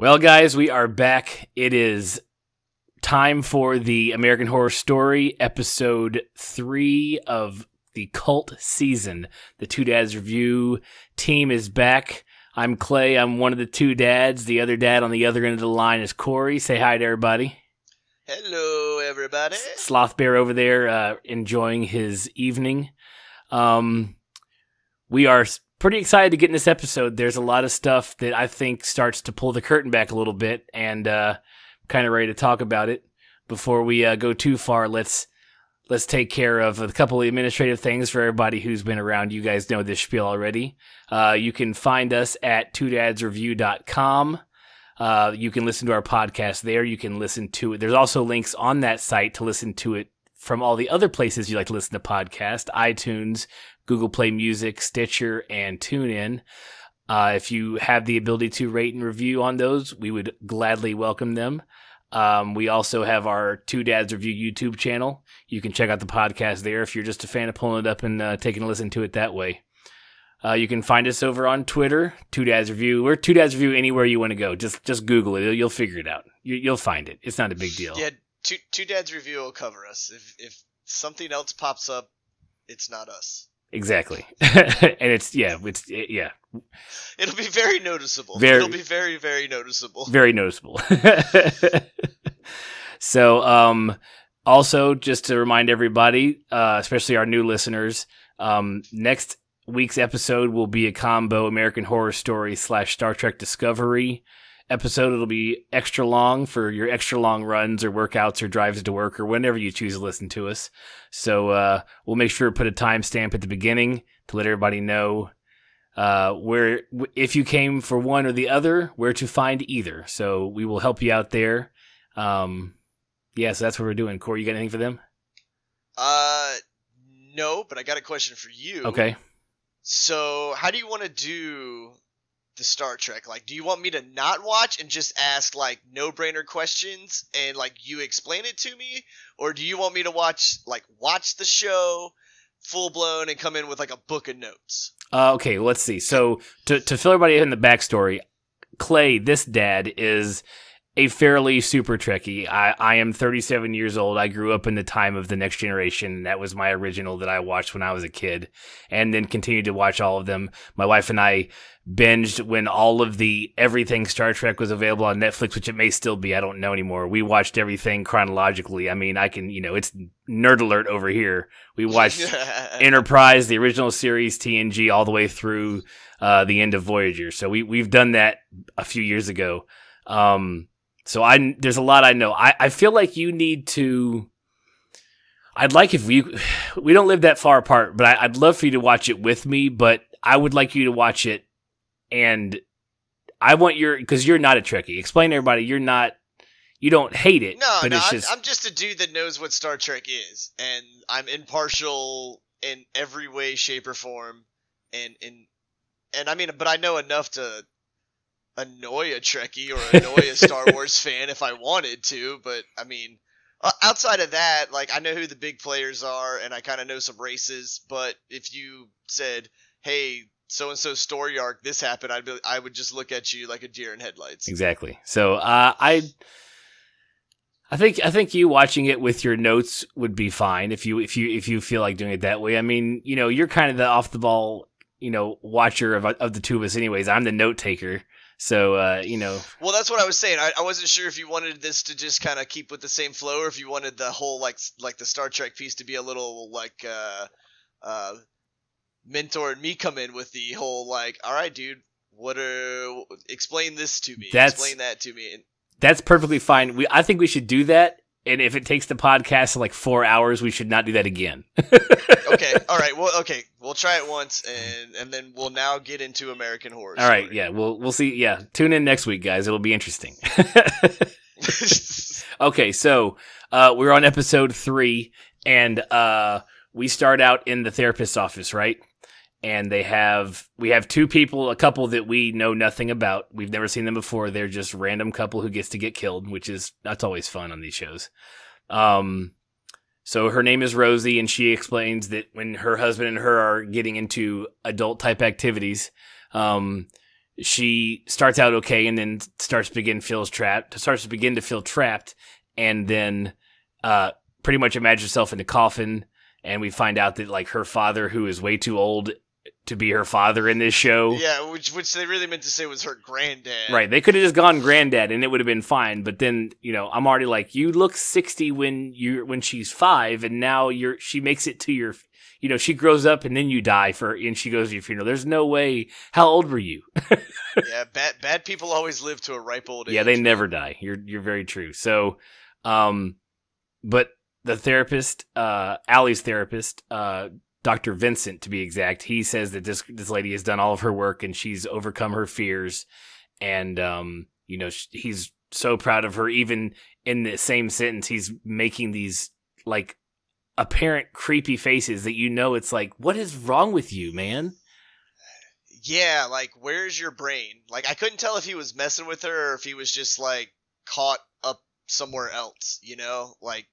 Well, guys, we are back. It is time for the American Horror Story, episode 3 of the cult season. The Two Dads Review team is back. I'm Clay. I'm one of the two dads. The other dad on the other end of the line is Corey. Say hi to everybody. Hello, everybody. Sloth Bear over there enjoying his evening. We are pretty excited to get in this episode. There's a lot of stuff that I think starts to pull the curtain back a little bit, and kind of ready to talk about it. Before we go too far, let's take care of a couple of administrative things for everybody who's been around. You guys know this spiel already. You can find us at twodadsreview.com. You can listen to our podcast there. You can listen to it. There's also links on that site to listen to it from all the other places you like to listen to podcasts: iTunes, Google Play Music, Stitcher, and TuneIn. If you have the ability to rate and review on those, we would gladly welcome them. We also have our Two Dads Review YouTube channel. You can check out the podcast there if you're just a fan of pulling it up and taking a listen to it that way. You can find us over on Twitter, Two Dads Review. We're Two Dads Review anywhere you want to go. Just Google it. You'll figure it out. You'll find it. It's not a big deal. Yeah, Two Dads Review will cover us. If something else pops up, it's not us. Exactly. And yeah. It'll be very noticeable. It'll be very, very noticeable. Very noticeable. So, also, just to remind everybody, especially our new listeners, next week's episode will be a combo American Horror Story / Star Trek Discovery episode. It'll be extra long for your extra long runs or workouts or drives to work or whenever you choose to listen to us. So we'll make sure to put a timestamp at the beginning to let everybody know where, if you came for one or the other, where to find either. So we will help you out there. So that's what we're doing. Corey, you got anything for them? No, but I got a question for you. Okay. So how do you want to do the Star Trek? Like, do you want me to not watch and just ask like no-brainer questions and like you explain it to me, or do you want me to watch the show full blown and come in with like a book of notes? Okay, let's see. So to fill everybody in the backstory, Clay, this dad, is a fairly super Trekkie. I am 37 years old. I grew up in the time of The Next Generation. That was my original that I watched when I was a kid, and then continued to watch all of them. My wife and I binged when all of the everything Star Trek was available on Netflix, which it may still be. I don't know anymore. We watched everything chronologically. I mean, it's nerd alert over here. We watched Enterprise, the original series, TNG, all the way through the end of Voyager. So we've done that a few years ago. So there's a lot I know. I feel like you need to. I'd like if we don't live that far apart, but I'd love for you to watch it with me. But I would like you to watch it, and I want because you're not a Trekkie. Explain to everybody you don't hate it. No, it's I'm just a dude that knows what Star Trek is, and I'm impartial in every way, shape, or form, and I mean, but I know enough to annoy a Trekkie or annoy a Star Wars fan if I wanted to, but I mean, outside of that, like, I know who the big players are, and I kind of know some races, but if you said, hey, so-and-so story arc, this happened, I would just look at you like a deer in headlights. Exactly. So, I think you watching it with your notes would be fine if you feel like doing it that way. I mean, you're kind of the off the ball, watcher of the two of us anyways. I'm the note taker. So, Well, that's what I was saying. I wasn't sure if you wanted this to just kind of keep with the same flow, or if you wanted the whole, like the Star Trek piece to be a little, like, mentor and me come in with the whole, like, all right, dude, explain this to me. Explain that to me. That's perfectly fine. I think we should do that. And if it takes the podcast like 4 hours, we should not do that again. Okay. All right. Well, okay. We'll try it once, and then we'll now get into American Horror Story. All right. Yeah. We'll see. Yeah. Tune in next week, guys. It'll be interesting. Okay. So, we're on episode 3, and, we start out in the therapist's office, right? And we have two people, a couple that we know nothing about. We've never seen them before. They're just random couple who gets to get killed, that's always fun on these shows. So her name is Rosie, and she explains that when her husband and her are getting into adult type activities, she starts out okay, and then starts to begin to feel trapped, and then pretty much imagines herself in the coffin. And we find out that like her father, who is way too old to be her father in this show. Yeah, which they really meant to say was her granddad. Right. They could have just gone granddad and it would have been fine. But then, I'm already like, you look 60 when she's 5, and now she makes it to your, she grows up and then you die and she goes to your funeral. There's no way. How old were you? Yeah, bad people always live to a ripe old age. Yeah, they never die. You're very true. So, but the therapist, Allie's therapist, Dr. Vincent, to be exact, he says that this lady has done all of her work and she's overcome her fears. And, he's so proud of her. Even in the same sentence, he's making these, like, apparent creepy faces that it's like, what is wrong with you, man? Yeah, like, where's your brain? Like, I couldn't tell if he was messing with her or if he was just, like, caught up somewhere else, Like,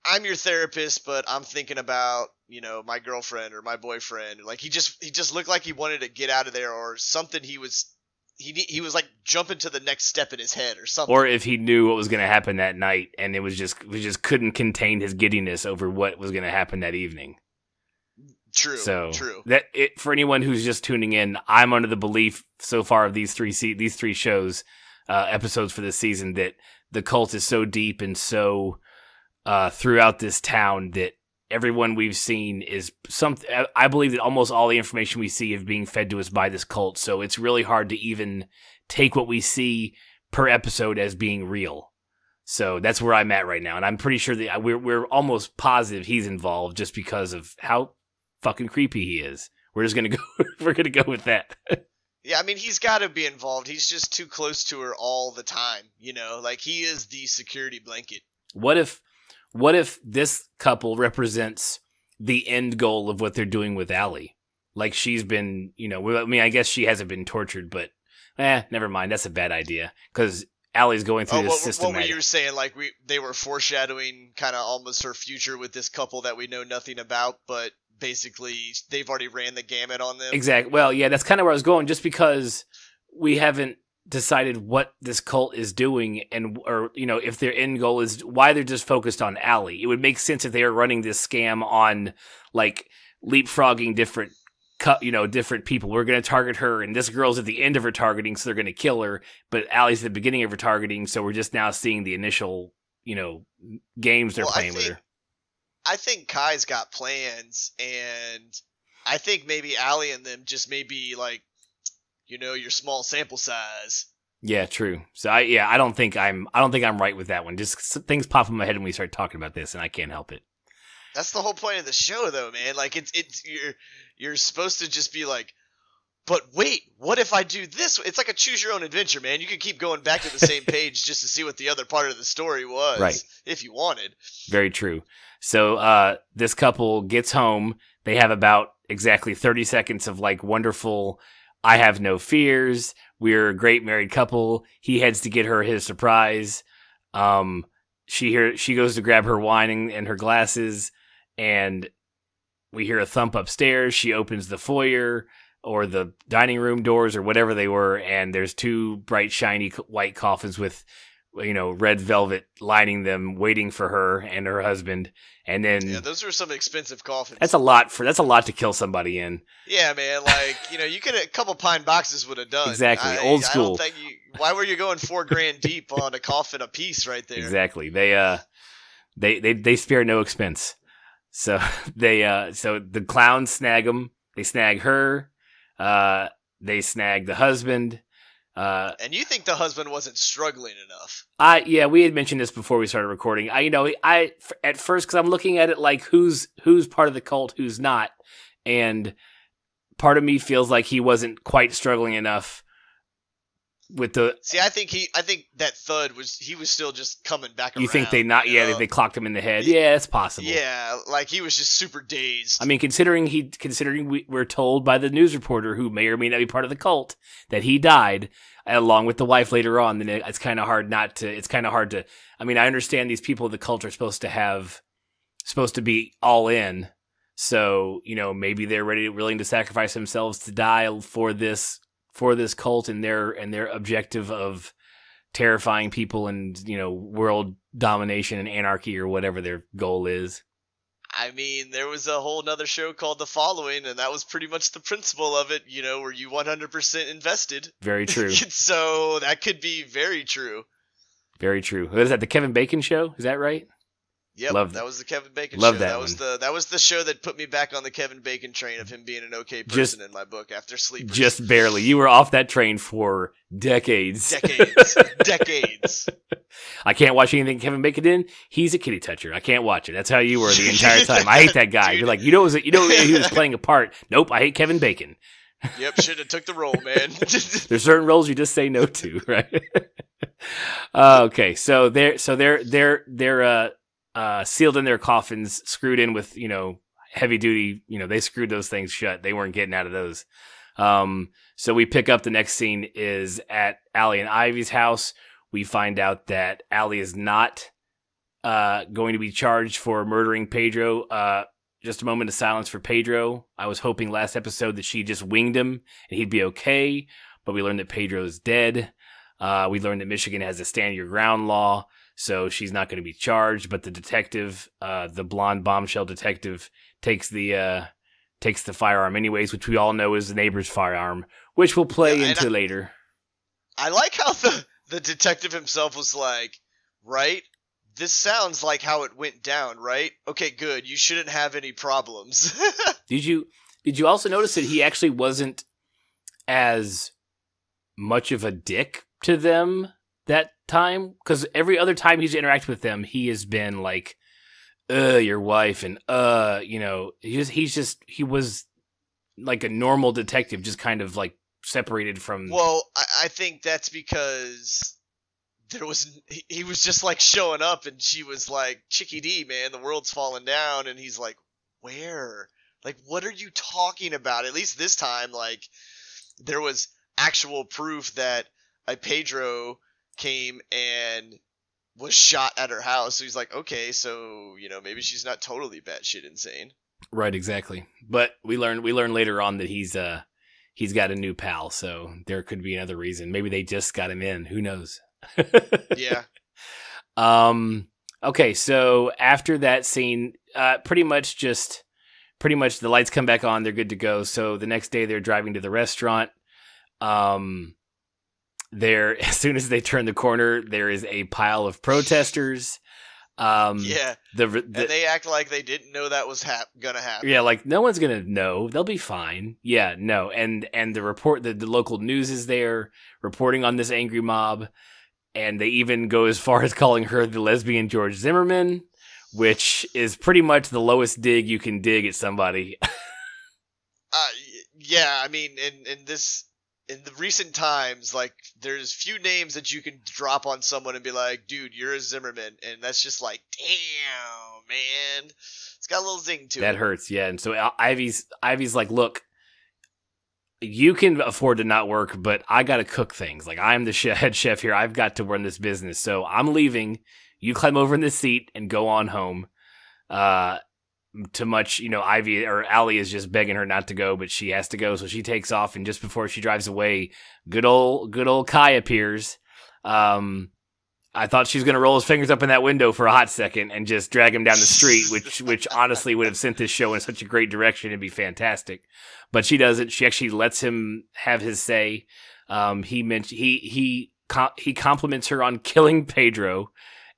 I'm your therapist, but I'm thinking about, my girlfriend or my boyfriend. Like he just looked like he wanted to get out of there or something. He was like jumping to the next step in his head or something. Or if he knew what was going to happen that night and we just couldn't contain his giddiness over what was going to happen that evening. True. So true. For anyone who's just tuning in, I'm under the belief so far of these three shows, episodes for this season, that the cult is so deep and so throughout this town that everyone we've seen is something. I believe that almost all the information we see is being fed to us by this cult. So it's really hard to even take what we see per episode as being real. So that's where I'm at right now. And I'm pretty sure that we're almost positive he's involved just because of how fucking creepy he is. We're just going to we're going to go with that. Yeah, I mean, he's got to be involved. He's just too close to her all the time. Like he is the security blanket. What if this couple represents the end goal of what they're doing with Allie? Like she's been, I guess she hasn't been tortured, but never mind. That's a bad idea because Allie's going through this system. What were you saying? Like they were foreshadowing kind of almost her future with this couple that we know nothing about, but basically they've already ran the gamut on them. Exactly. Well, yeah, that's kind of where I was going. Just because we haven't decided what this cult is doing or if their end goal is why they're just focused on Allie. It would make sense if they were running this scam on like leapfrogging different people. We're going to target her and this girl's at the end of her targeting, so they're going to kill her, but Allie's at the beginning of her targeting, so we're just now seeing the initial games they're playing with her. I think Kai's got plans, and I think maybe Allie and them just may be like your small sample size. Yeah, true. So I don't think I'm right with that one. Just things pop in my head when we start talking about this, and I can't help it. That's the whole point of the show, though, man. Like it's you're supposed to just be like, but wait, what if I do this? It's like a choose your own adventure, man. You could keep going back to the same page just to see what the other part of the story was, right, if you wanted. Very true. So this couple gets home. They have about exactly 30 seconds of like wonderful, I have no fears, we're a great married couple. He heads to get her his surprise. She goes to grab her wine and her glasses, and we hear a thump upstairs. She opens the foyer or the dining room doors or whatever they were, and there's 2 bright, shiny white coffins with red velvet lining them, waiting for her and her husband. And then those are some expensive coffins. That's a lot to kill somebody in. Yeah, man. Like you could a couple pine boxes would have done. Exactly, old school. I don't think why were you going $4,000 deep on a coffin a piece right there? Exactly. They spare no expense. So so the clowns snag them. They snag her. They snag the husband. And you think the husband wasn't struggling enough? We had mentioned this before we started recording. I at first, because I'm looking at it like who's part of the cult, who's not, and part of me feels like he wasn't quite struggling enough with the. See, I think that thud was still just coming back around. You think they not? Yeah, they clocked him in the head. Yeah, it's possible. Yeah, like he was just super dazed. I mean, considering we're told by the news reporter, who may or may not be part of the cult, that he died along with the wife later on, then it's kind of hard not to. It's kind of hard to. I mean, I understand these people of the cult are supposed to be all in. So maybe they're willing to sacrifice themselves to die for for this cult and their objective of terrifying people and, you know, world domination and anarchy or whatever their goal is. I mean, there was a whole nother show called The Following, and that was pretty much the principle of it, you know, where you 100% invested. Very true. So that could be very true. Very true. What is that, the Kevin Bacon show? Is that right? Yep, that was the Kevin Bacon Love show. That was the show that put me back on the Kevin Bacon train of him being an okay person in my book after Sleepers. Just barely. You were off that train for decades. Decades. I can't watch anything Kevin Bacon did. He's a kitty toucher. I can't watch it. That's how you were the entire time. I hate that guy. You're like, he was playing a part. Nope, I hate Kevin Bacon. Yep, should have took the role, man. There's certain roles you just say no to, right? Okay, so they're sealed in their coffins, screwed in with, you know, heavy duty, you know, they screwed those things shut. They weren't getting out of those. So we pick up, the next scene is at Allie and Ivy's house. We find out that Allie is not going to be charged for murdering Pedro. Just a moment of silence for Pedro. I was hoping last episode that she just winged him and he'd be okay, but we learned that Pedro's dead. We learned that Michigan has a stand your ground law, so she's not going to be charged. But the detective, the blonde bombshell detective, takes the firearm anyways, which we all know is the neighbor's firearm, which we'll play into later. I like how the detective himself was like, right? This sounds like how it went down, right? Okay, good. You shouldn't have any problems. Did you also notice that he actually wasn't as much of a dick to them that time? Because every other time he's interacted with them, he has been like, your wife, and you know, he was like a normal detective, just kind of like separated from. Well, I think that's because he was just like showing up, and she was like, Chicky D, man, the world's falling down, and he's like, where? Like, what are you talking about? At least this time, like, there was actual proof that a Pedro came and was shot at her house. So he's like, okay, so, you know, maybe she's not totally batshit insane. Right, exactly. But we learn later on that he's got a new pal, so there could be another reason. Maybe they just got him in. Who knows? Yeah. Okay, so after that scene, pretty much the lights come back on, they're good to go. So the next day they're driving to the restaurant. As soon as they turn the corner, there is a pile of protesters. Yeah. And they act like they didn't know that was gonna happen. Yeah, like no one's gonna know. They'll be fine. Yeah, no. And the local news is there reporting on this angry mob. And they even go as far as calling her the lesbian George Zimmerman, which is pretty much the lowest dig you can dig at somebody. Yeah, I mean, in the recent times, like, there's few names that you can drop on someone and be like, dude, you're a Zimmerman. And that's just like, damn, man. It's got a little zing to it. That hurts, yeah. And so Ivy's like, look, you can afford to not work, but I got to cook things. Like, I'm the head chef here. I've got to run this business. So I'm leaving. You climb over in this seat and go on home. Too much, you know, Allie is just begging her not to go, but she has to go. So she takes off. And just before she drives away, good old Kai appears. I thought she was going to roll his fingers up in that window for a hot second and just drag him down the street, which honestly would have sent this show in such a great direction. It'd be fantastic. But she doesn't. She actually lets him have his say. He compliments her on killing Pedro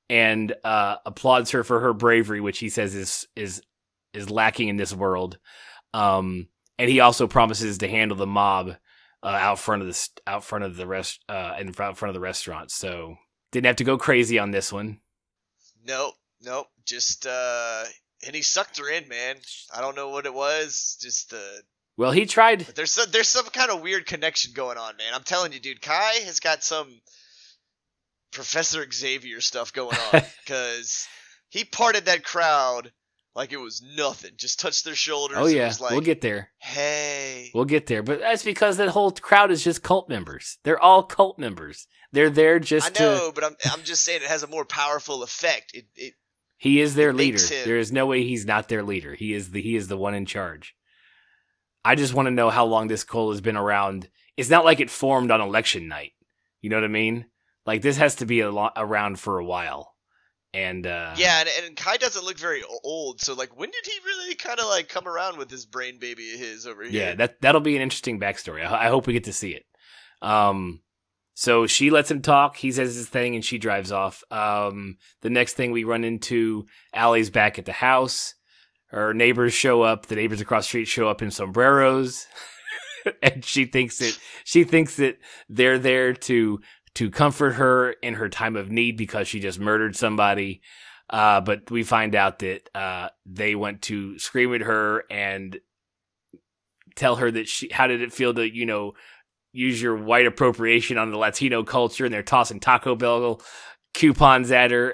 and applauds her for her bravery, which he says is lacking in this world. And he also promises to handle the mob out front of the restaurant. So didn't have to go crazy on this one. Nope. Just and he sucked her in, man. I don't know what it was. Just well, he tried. But there's some kind of weird connection going on, man. I'm telling you, dude. Kai has got some Professor Xavier stuff going on because he parted that crowd like it was nothing. Just touched their shoulders. Oh yeah, was like, we'll get there. Hey, we'll get there. But that's because that whole crowd is just cult members. They're all cult members. They're there just. I know, but I'm just saying it has a more powerful effect. He is their leader. There is no way he's not their leader. He is the one in charge. I just want to know how long this cult has been around it's not like it formed on election night. You know what I mean? Like, this has to be around for a while. And yeah, and Kai doesn't look very old, so like, when did he really kind of like come around with this brain baby of his over here? Yeah, that'll be an interesting backstory. I hope we get to see it. So she lets him talk. He says his thing, and she drives off. The next thing we run into, Allie's back at the house. Her neighbors show up. The neighbors across the street show up in sombreros, and she thinks that they're there to comfort her in her time of need because she just murdered somebody. But we find out that they want to scream at her and tell her that how did it feel to, use your white appropriation on the Latino culture, and they're tossing Taco Bell coupons at her.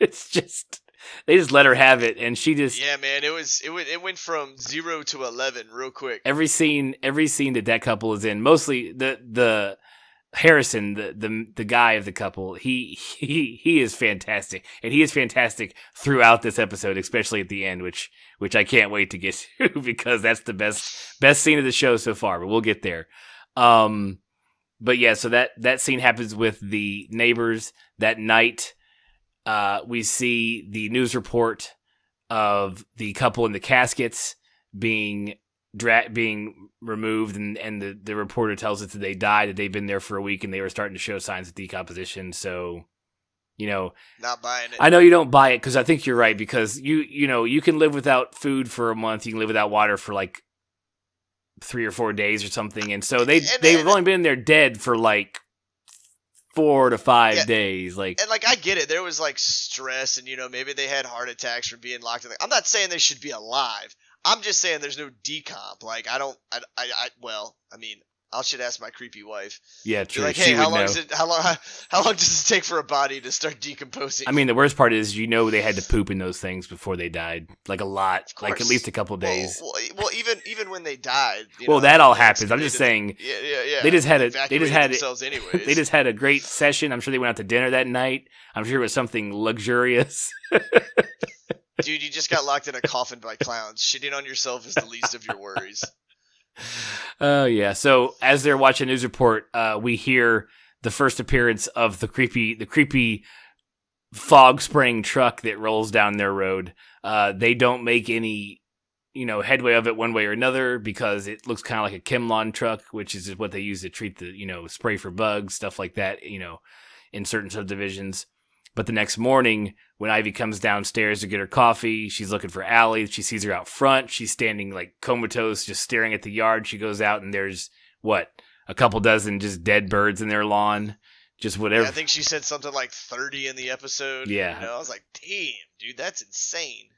It's just, they just let her have it, and she just... Yeah, man, it went from 0 to 11 real quick. Every scene that couple is in, mostly the Harrison, the guy of the couple, he is fantastic, and he is fantastic throughout this episode, especially at the end, which I can't wait to get to because that's the best scene of the show so far. But we'll get there. But yeah, so that scene happens with the neighbors that night. We see the news report of the couple in the caskets being removed, and the reporter tells us that they died, that they've been there for a week, and they were starting to show signs of decomposition. So, not buying it. I know you don't buy it because I think you're right, because you can live without food for a month, you can live without water for like 3 or 4 days or something, and so they've only been there dead for like 4 to 5 days. Like, and like, I get it. There was like stress, and maybe they had heart attacks from being locked in. I'm not saying they should be alive. I'm just saying there's no decomp. Like, I should ask my creepy wife. Yeah, true. Like, hey, how long does it take for a body to start decomposing? I mean, the worst part is, they had to poop in those things before they died, like a lot, like at least a couple days. Well, even when they died. That all happens. I'm just saying. Yeah. They just had themselves anyways. They just had a great session. I'm sure they went out to dinner that night. I'm sure it was something luxurious. Dude, you just got locked in a coffin by clowns. Shitting on yourself is the least of your worries. Oh, yeah. So as they're watching news report, we hear the first appearance of the creepy fog spraying truck that rolls down their road. They don't make any, headway of it one way or another because it looks kind of like a Chemlon truck, which is what they use to treat the, spray for bugs, stuff like that, in certain subdivisions. But the next morning, when Ivy comes downstairs to get her coffee, she's looking for Allie. She sees her out front. She's standing like comatose, just staring at the yard. She goes out, and there's, a couple dozen just dead birds in their lawn. Just whatever. Yeah, I think she said something like 30 in the episode. Yeah. I was like, damn, dude, that's insane.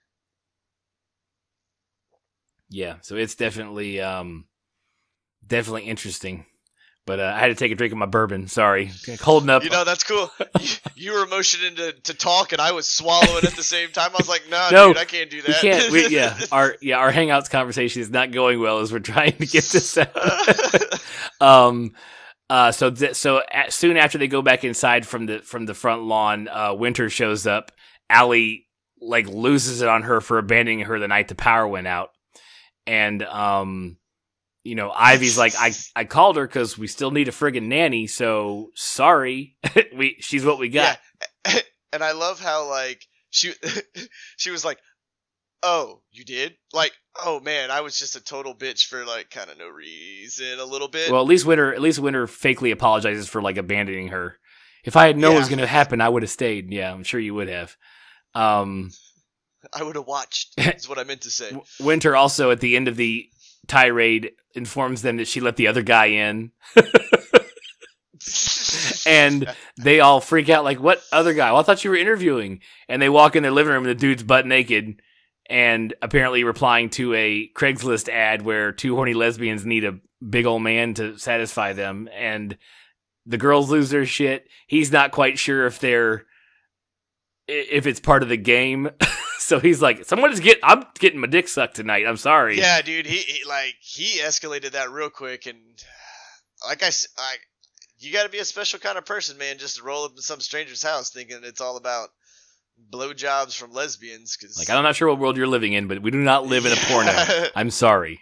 Yeah, so it's definitely interesting. But I had to take a drink of my bourbon. Sorry. Holding up. That's cool. You were motioning to talk, and I was swallowing at the same time. I was like, no, dude, I can't do that. We can't. Our Hangouts conversation is not going well as we're trying to get this out. So soon after they go back inside from the front lawn, Winter shows up. Allie, loses it on her for abandoning her the night the power went out. And, Ivy's like, I called her because we still need a friggin' nanny, so sorry. She's what we got. Yeah. And I love how, she was like, oh, you did? Like, oh man, I was just a total bitch for, kind of no reason a little bit. Well, at least Winter fakely apologizes for, abandoning her. If I had known what was going to happen, I would have stayed. Yeah, I'm sure you would have. I would have watched, is what I meant to say. Winter also, at the end of the tirade, informs them that she let the other guy in. And they all freak out like, what other guy? Well, I thought you were interviewing. And they walk in their living room and the dude's butt naked and apparently replying to a Craigslist ad where 2 horny lesbians need a big old man to satisfy them. And the girls lose their shit. He's not quite sure if it's part of the game. So he's like, I'm getting my dick sucked tonight. I'm sorry. Yeah, dude. He escalated that real quick. And you got to be a special kind of person, man, just to roll up in some stranger's house thinking it's all about blowjobs from lesbians. Cause... I'm not sure what world you're living in, but we do not live in a porno. I'm sorry.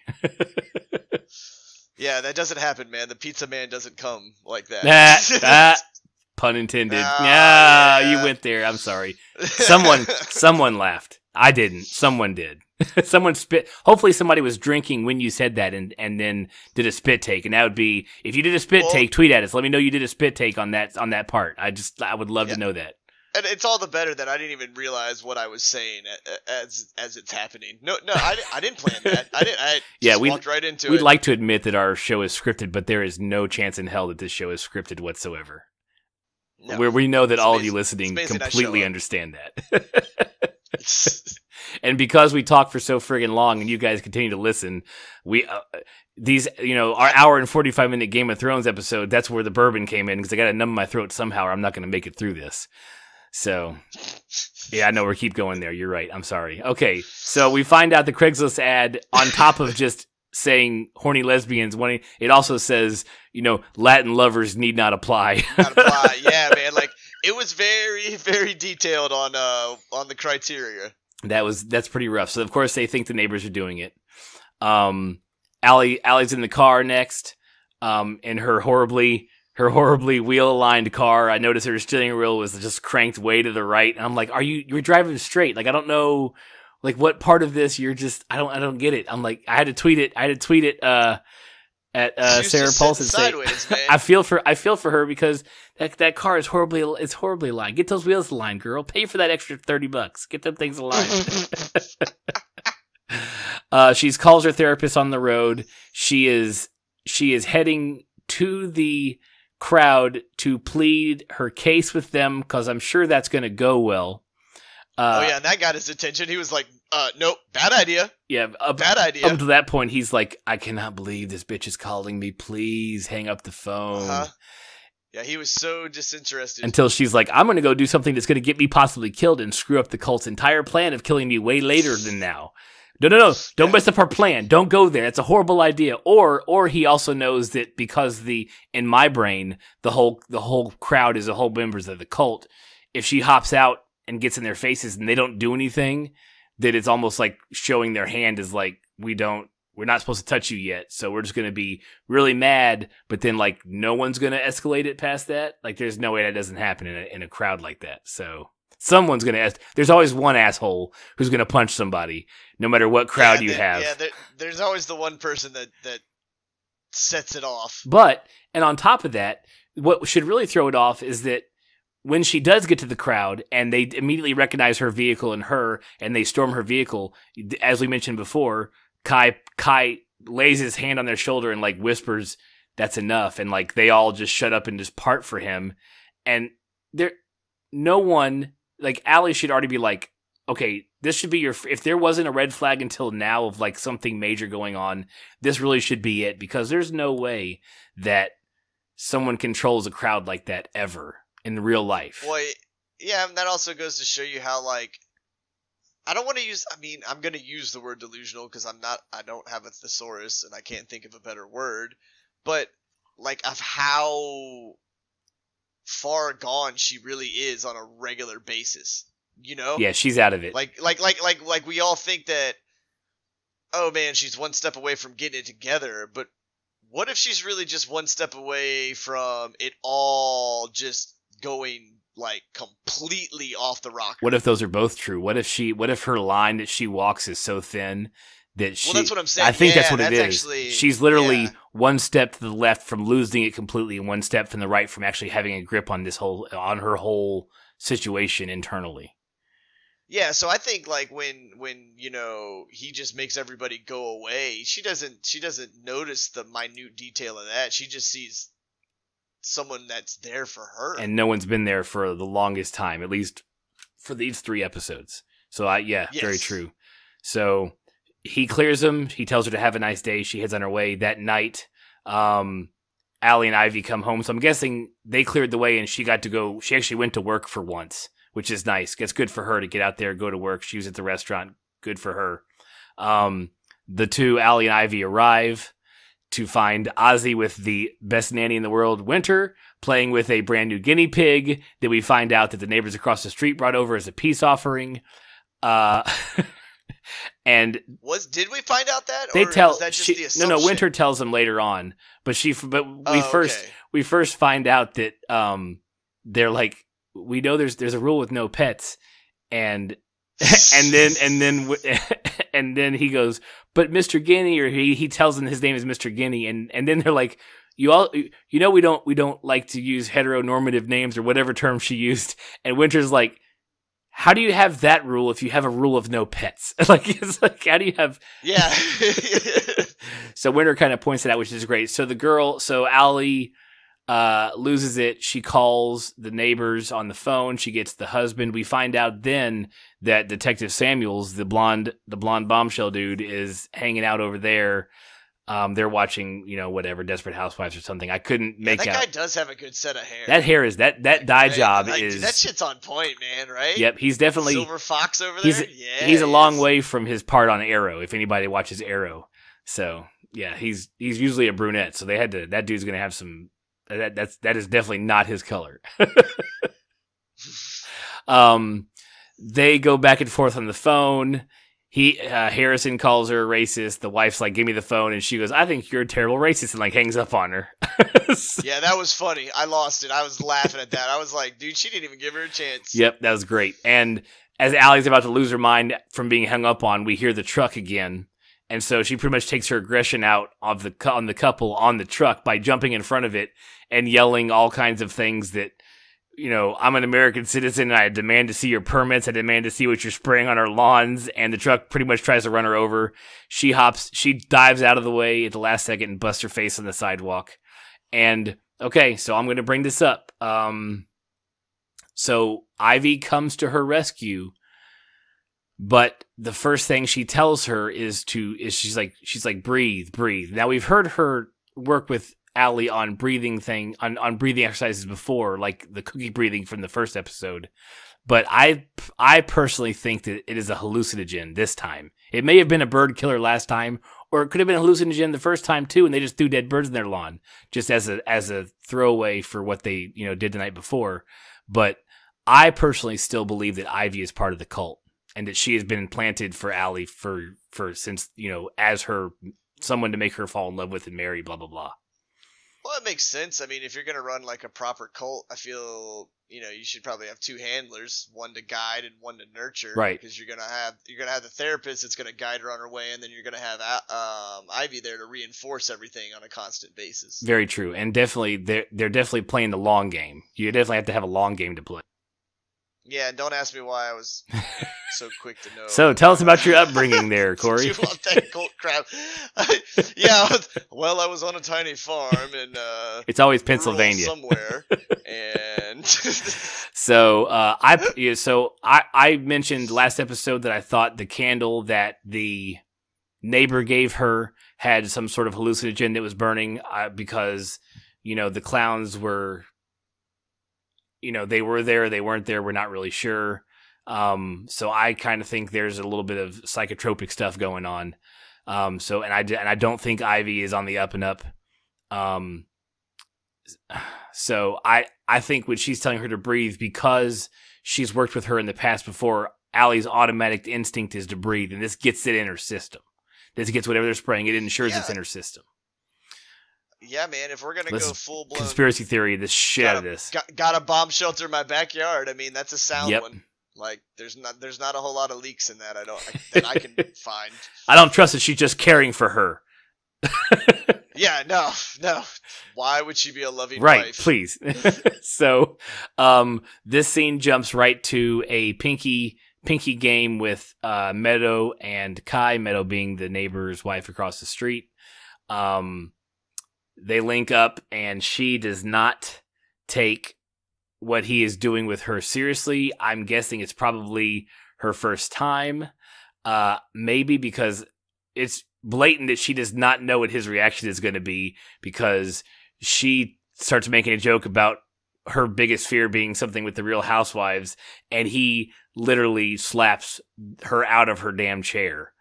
Yeah, that doesn't happen, man. The pizza man doesn't come like that. Pun intended. Yeah. You went there. I'm sorry. Someone laughed. I didn't. Someone did. Someone spit. Hopefully somebody was drinking when you said that and then did a spit take. And that would be, if you did a spit take, tweet at us. Let me know you did a spit take on that part. I would love to know that. And it's all the better that I didn't even realize what I was saying as it's happening. No, I didn't plan that. I just walked right into it. We'd like to admit that our show is scripted, but there is no chance in hell that this show is scripted whatsoever. No. We know that all of you listening completely understand that. And because we talk for so friggin' long and you guys continue to listen, we our hour and 45-minute Game of Thrones episode, that's where the bourbon came in, because I got to numb my throat somehow or I'm not going to make it through this. So, yeah, I know we keep going there. You're right. I'm sorry. Okay, so we find out the Craigslist ad, on top of just saying horny lesbians, it also says, Latin lovers need not apply. Yeah, man. Like, it was very, very detailed on the criteria. That's pretty rough. So of course they think the neighbors are doing it. Allie's in the car next, in her horribly wheel-aligned car. I noticed her steering wheel was just cranked way to the right, and I'm like, you're driving straight? Like, I don't know, like, what part of this you're just, I don't get it. I'm like, I had to tweet it at Sarah Paulson. Sideways, man. I feel for her, because that car is horribly aligned. Get those wheels aligned, girl. Pay for that extra $30. Get them things aligned. She calls her therapist on the road. She is heading to the crowd to plead her case with them, because I'm sure that's going to go well. And that got his attention. He was like, nope, bad idea. Yeah, bad idea. Up to that point, he's like, I cannot believe this bitch is calling me. Please hang up the phone. Yeah, he was so disinterested. Until she's like, I'm going to go do something that's going to get me possibly killed and screw up the cult's entire plan of killing me way later than now. No. Don't mess up our plan. Don't go there. It's a horrible idea. Or he also knows that because in my brain, the whole crowd is a whole members of the cult. If she hops out and gets in their faces and they don't do anything, that it's almost like showing their hand is like, we're not supposed to touch you yet. So we're just going to be really mad, but then like no one's going to escalate it past that. Like, there's no way that doesn't happen in a crowd like that. So someone's going to there's always one asshole who's going to punch somebody, no matter what crowd you have. Yeah, there's always the one person that sets it off. And on top of that, what should really throw it off is that when she does get to the crowd and they immediately recognize her vehicle and they storm her vehicle, as we mentioned before, Kai lays his hand on their shoulder and like whispers, "That's enough," and like they all just shut up and just part for him. And no one, like, Allie should already be like, okay, this should be if there wasn't a red flag until now of like something major going on, this really should be it, because there's no way that someone controls a crowd like that ever in real life. Well, yeah, and that also goes to show you how, like, I'm going to use the word delusional because I don't have a thesaurus and I can't think of a better word, but like, of how far gone she really is on a regular basis, Yeah, she's out of it. Like we all think that, oh man, she's one step away from getting it together, but what if she's really just one step away from it all just going like completely off the rocker? What if those are both true? What if her line that she walks is so thin that she... Well, that's what I'm saying. I think that's what it is. Actually, she's literally one step to the left from losing it completely, and one step from the right from actually having a grip on her whole situation internally. Yeah, so I think like when he just makes everybody go away, she doesn't notice the minute detail of that. She just sees someone that's there for her, and no one's been there for the longest time, at least for these 3 episodes. So yes. Very true. So he clears them. He tells her to have a nice day. She heads on her way. That night, Allie and Ivy come home. So I'm guessing they cleared the way, and she got to go. She actually went to work for once, which is nice. It's good for her to get out there, go to work. She was at the restaurant. Good for her. The two, Allie and Ivy, arrive to find Ozzy with the best nanny in the world, Winter, playing with a brand new guinea pig that we find out that the neighbors across the street brought over as a peace offering. And did we find out that, they or tell was that just the assumption? no, Winter tells them later on, but we first find out that they're like, we know there's a rule with no pets, and then he goes, but Mr. Guinea, or he tells them his name is Mr. Guinea, and then they're like, we don't like to use heteronormative names or whatever term she used, and Winter's like, how do you have that rule if you have a rule of no pets? Like, it's like, how do you have? Yeah. So Winter kind of points it out, which is great. So Allie loses it. She calls the neighbors on the phone. She gets the husband. We find out then that Detective Samuels, the blonde bombshell dude, is hanging out over there. They're watching, whatever, Desperate Housewives or something. I couldn't make out. That guy does have a good set of hair. That hair is that dye job is. Dude, that shit's on point, man. Right? Yep, he's definitely Silver Fox over there. He's a long way from his part on Arrow. If anybody watches Arrow, so yeah, he's usually a brunette. So they had to. That dude's gonna have some. That is definitely not his color. They go back and forth on the phone. Harrison calls her a racist. The wife's like, give me the phone. And she goes, I think you're a terrible racist, and like hangs up on her. Yeah, that was funny. I lost it. I was laughing at that. I was like, dude, she didn't even give her a chance. Yep, that was great. And as Allie's about to lose her mind from being hung up on, we hear the truck again. And so she pretty much takes her aggression out on the couple on the truck by jumping in front of it and yelling all kinds of things that, I'm an American citizen and I demand to see your permits. I demand to see what you're spraying on our lawns. And the truck pretty much tries to run her over. She dives out of the way at the last second and busts her face on the sidewalk. And okay, so I'm going to bring this up. So Ivy comes to her rescue, but the first thing she tells her is she's like, breathe. Now we've heard her work with Allie on breathing on breathing exercises before, like the cookie breathing from the first episode. But I personally think that it is a hallucinogen this time. It may have been a bird killer last time, or it could have been a hallucinogen the first time too, and they just threw dead birds in their lawn just as a throwaway for what they did the night before. But I personally still believe that Ivy is part of the cult, and that she has been implanted for Allie for since as her someone to make her fall in love with and marry, blah blah blah. Well, it makes sense. I mean, if you're going to run like a proper cult, I feel, you should probably have two handlers, one to guide and one to nurture. Right. Because you're going to have the therapist that's going to guide her on her way, and then you're going to have Ivy there to reinforce everything on a constant basis. Very true. And definitely, they're definitely playing the long game. You definitely have to have a long game to play. Yeah, and don't ask me why I was so quick to know. So tell us about your upbringing there, Corey. You love that cult crap. Yeah, I was on a tiny farm in it's always Pennsylvania somewhere, and so I mentioned last episode that I thought the candle that the neighbor gave her had some sort of hallucinogen that was burning because the clowns were. They were there, they weren't there, we're not really sure. So I kind of think there's a little bit of psychotropic stuff going on. And I don't think Ivy is on the up and up. So I think when she's telling her to breathe, because she's worked with her in the past before, Allie's automatic instinct is to breathe, and this gets it in her system. This gets whatever they're spraying, it ensures it's in her system. Yeah, man, if we're going to go full-blown... Conspiracy theory, the shit out of this. Got a bomb shelter in my backyard. I mean, that's a sound one. Like, there's not a whole lot of leaks in that that I can find. I don't trust that she's just caring for her. Yeah, no. Why would she be a loving wife? Right, please. So, this scene jumps right to a Pinky game with Meadow and Kai, Meadow being the neighbor's wife across the street. They link up, and she does not take what he is doing with her seriously. I'm guessing it's probably her first time. Maybe because it's blatant that she does not know what his reaction is going to be, because she starts making a joke about her biggest fear being something with the Real Housewives, and he literally slaps her out of her damn chair.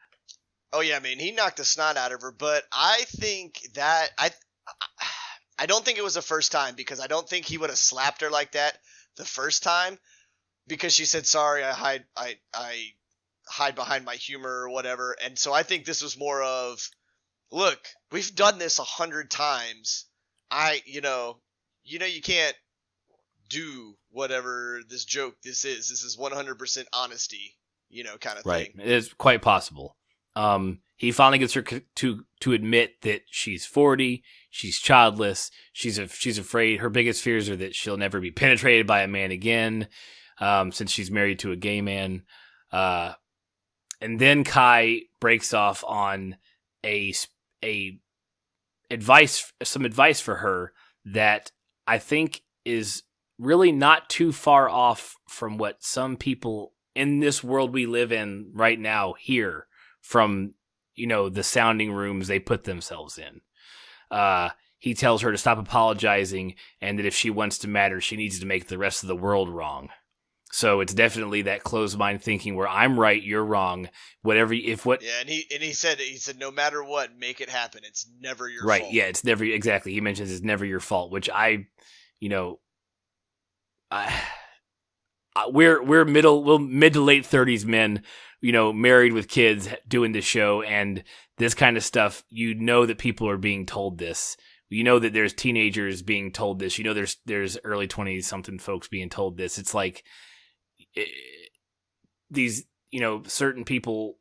Oh, yeah, I mean, he knocked the snot out of her, but I think that... I don't think it was the first time, because I don't think he would have slapped her like that the first time, because she said, sorry, I hide behind my humor or whatever. And so I think this was more of, look, we've done this 100 times. You can't do whatever this joke this is. This is 100% honesty, kind of Right. thing. It is quite possible. He finally gets her to admit that she's 40, she's childless, she's afraid. Her biggest fears are that she'll never be penetrated by a man again, since she's married to a gay man. And then Kai breaks off on some advice for her that I think is really not too far off from what some people in this world we live in right now hear from, the sounding rooms they put themselves in. He tells her to stop apologizing, and that if she wants to matter, she needs to make the rest of the world wrong. So it's definitely that closed mind thinking where I'm right, you're wrong. Yeah, and he said no matter what, make it happen. It's never your fault. Right. Yeah, it's never exactly. He mentions it's never your fault, which we're mid to late 30s men, married with kids doing this show, and this kind of stuff. That people are being told this. That there's teenagers being told this. There's early 20s something folks being told this. It's like these certain people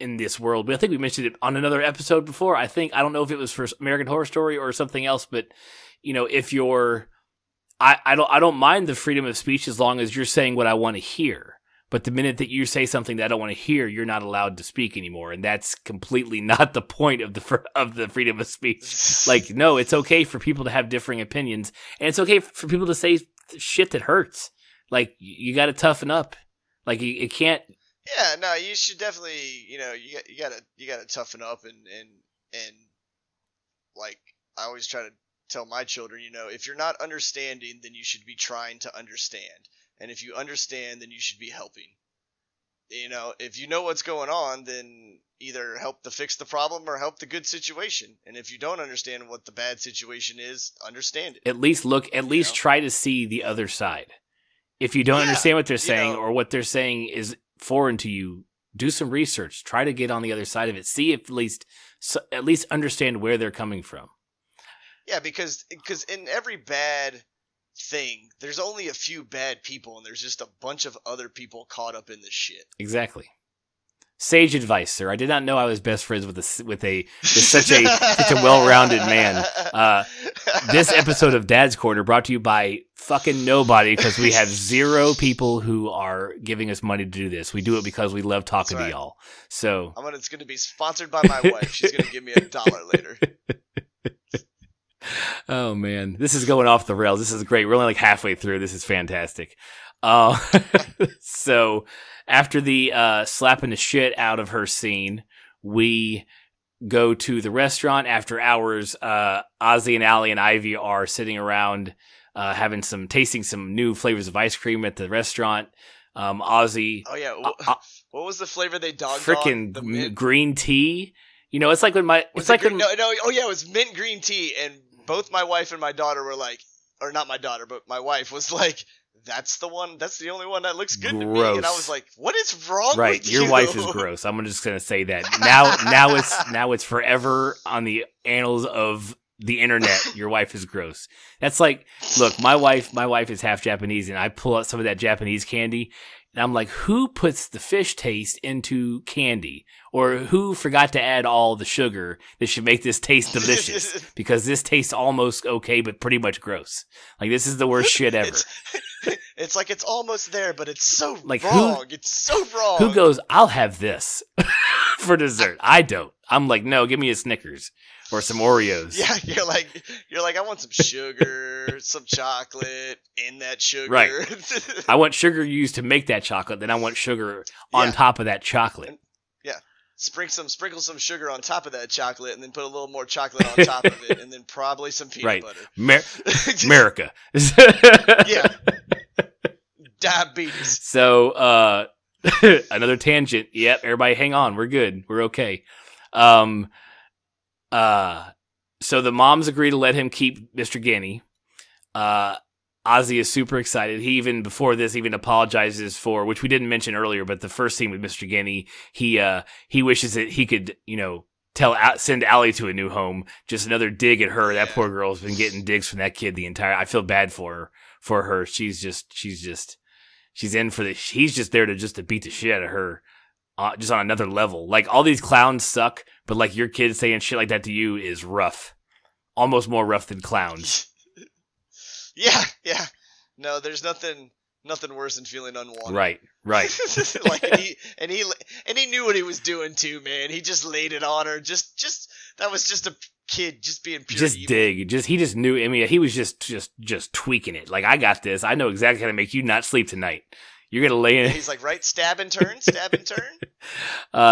in this world. I think we mentioned it on another episode before. I don't know if it was for American Horror Story or something else, but if you're I don't mind the freedom of speech as long as you're saying what I want to hear. But the minute that you say something that I don't want to hear, you're not allowed to speak anymore, and that's completely not the point of the freedom of speech. Like, no, it's okay for people to have differing opinions, and it's okay for people to say shit that hurts. Like, you got to toughen up. Like, it can't. Yeah, no, you should definitely, you gotta toughen up, and like I always try to tell my children, if you're not understanding, then you should be trying to understand. And if you understand, then you should be helping. If you know what's going on, then either help to fix the problem or help the good situation. And if you don't understand what the bad situation is, understand it. At least try to see the other side. If you don't understand what they're saying, or what they're saying is foreign to you, do some research. Try to get on the other side of it. See if at least understand where they're coming from. Yeah, because in every bad thing, there's only a few bad people, and there's just a bunch of other people caught up in this shit. Exactly. Sage advice, sir. I did not know I was best friends with such a well-rounded man. This episode of Dad's Corner brought to you by fucking nobody, because we have 0 people who are giving us money to do this. We do it because we love talking to y'all. So it's going to be sponsored by my wife. She's going to give me $1 later. Oh man, this is going off the rails. This is great. We're only like halfway through. This is fantastic. So after the slapping the shit out of her scene, we go to the restaurant. After hours, Ozzy and Allie and Ivy are sitting around tasting some new flavors of ice cream at the restaurant. Ozzy. Oh yeah, what was the flavor they dogged frickin' on? Frickin' green tea. It's like when it was mint green tea, and both my wife and my daughter were like, or not my daughter, but my wife was like, that's the only one that looks good to me. And I was like, what is wrong with you? Your wife is gross. I'm just going to say that. Now it's forever on the annals of the internet. Your wife is gross. That's like, look, my wife is half Japanese, and I pull out some of that Japanese candy, and I'm like, who puts the fish taste into candy? Or who forgot to add all the sugar that should make this taste delicious? Because this tastes almost okay, but pretty much gross. Like, this is the worst shit ever. It's like it's almost there, but it's so wrong. It's so wrong. Who goes, I'll have this for dessert? I don't. I'm like, no, give me a Snickers or some Oreos. Yeah, you're like, I want some sugar, some chocolate in that sugar. Right. I want sugar used to make that chocolate, then I want sugar on top of that chocolate. Yeah. Sprinkle some sugar on top of that chocolate, and then put a little more chocolate on top of it, and then probably some peanut butter. America. Yeah. Diabetes. So, another tangent. Yep, everybody hang on. We're good. We're okay. So the moms agree to let him keep Mr. Guinea. Ozzy is super excited. He even before this even apologizes for, which we didn't mention earlier, but the first scene with Mr. Guinea, he wishes that he could, send Allie to a new home. Just another dig at her. That poor girl's been getting digs from that kid the entire. I feel bad for her. She's in for the. He's just there to beat the shit out of her, just on another level. Like all these clowns suck, but like your kid saying shit like that to you is rough, almost more rough than clowns. Yeah. No, there's nothing worse than feeling unwanted. Right. Like, and he knew what he was doing too, man. He just laid it on her. Just that was just a kid just being pure just evil. Dig. He just knew. I mean, he was just tweaking it. Like, I got this. I know exactly how to make you not sleep tonight. You're gonna lay in. He's like, right, stab and turn.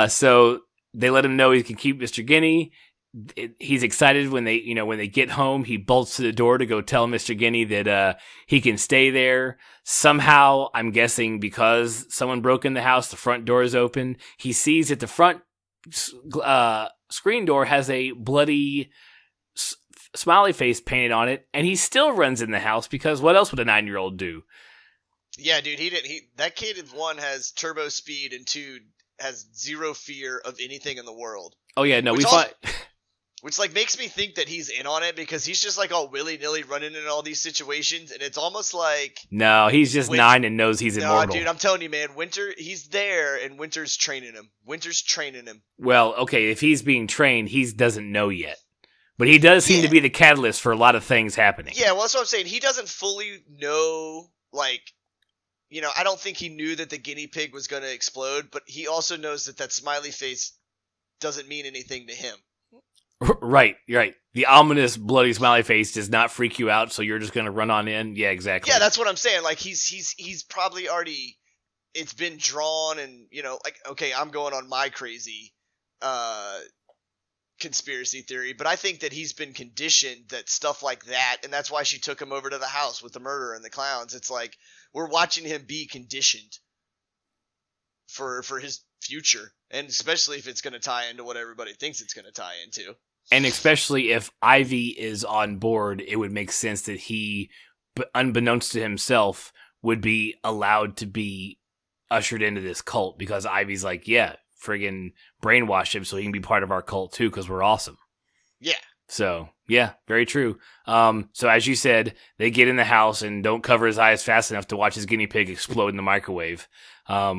So they let him know he can keep Mr. Guinea. He's excited when they get home. He bolts to the door to go tell Mr. Guinea that he can stay there. Somehow, I'm guessing because someone broke in the house, the front door is open. He sees that the front screen door has a bloody smiley face painted on it, and he still runs in the house because what else would a 9-year-old do? Yeah, dude, that kid, one, has turbo speed, and two, has zero fear of anything in the world. Oh yeah, no, which like makes me think that he's in on it because he's just like all willy-nilly running in all these situations, and it's almost like no, he's just 9 and knows he's immortal. No, dude, I'm telling you, man, he's there, and Winter's training him. Well, okay, if he's being trained, he doesn't know yet, but he does seem to be the catalyst for a lot of things happening. Yeah, well, that's what I'm saying. He doesn't fully know, like, I don't think he knew that the guinea pig was going to explode, but he also knows that smiley face doesn't mean anything to him. Right. The ominous bloody smiley face does not freak you out, so you're just going to run on in? Yeah, exactly. Yeah, that's what I'm saying. Like, he's probably already, it's been drawn and, like, okay, I'm going on my crazy conspiracy theory, but I think that he's been conditioned that stuff like that, and that's why she took him over to the house with the murder and the clowns. It's like, we're watching him be conditioned for his future, and especially if it's going to tie into what everybody thinks it's going to tie into. And especially if Ivy is on board, it would make sense that he, unbeknownst to himself, would be allowed to be ushered into this cult because Ivy's like, yeah, friggin' brainwash him so he can be part of our cult too because we're awesome. Yeah. So, yeah, very true. So as you said, they get in the house and don't cover his eyes fast enough to watch his guinea pig explode in the microwave,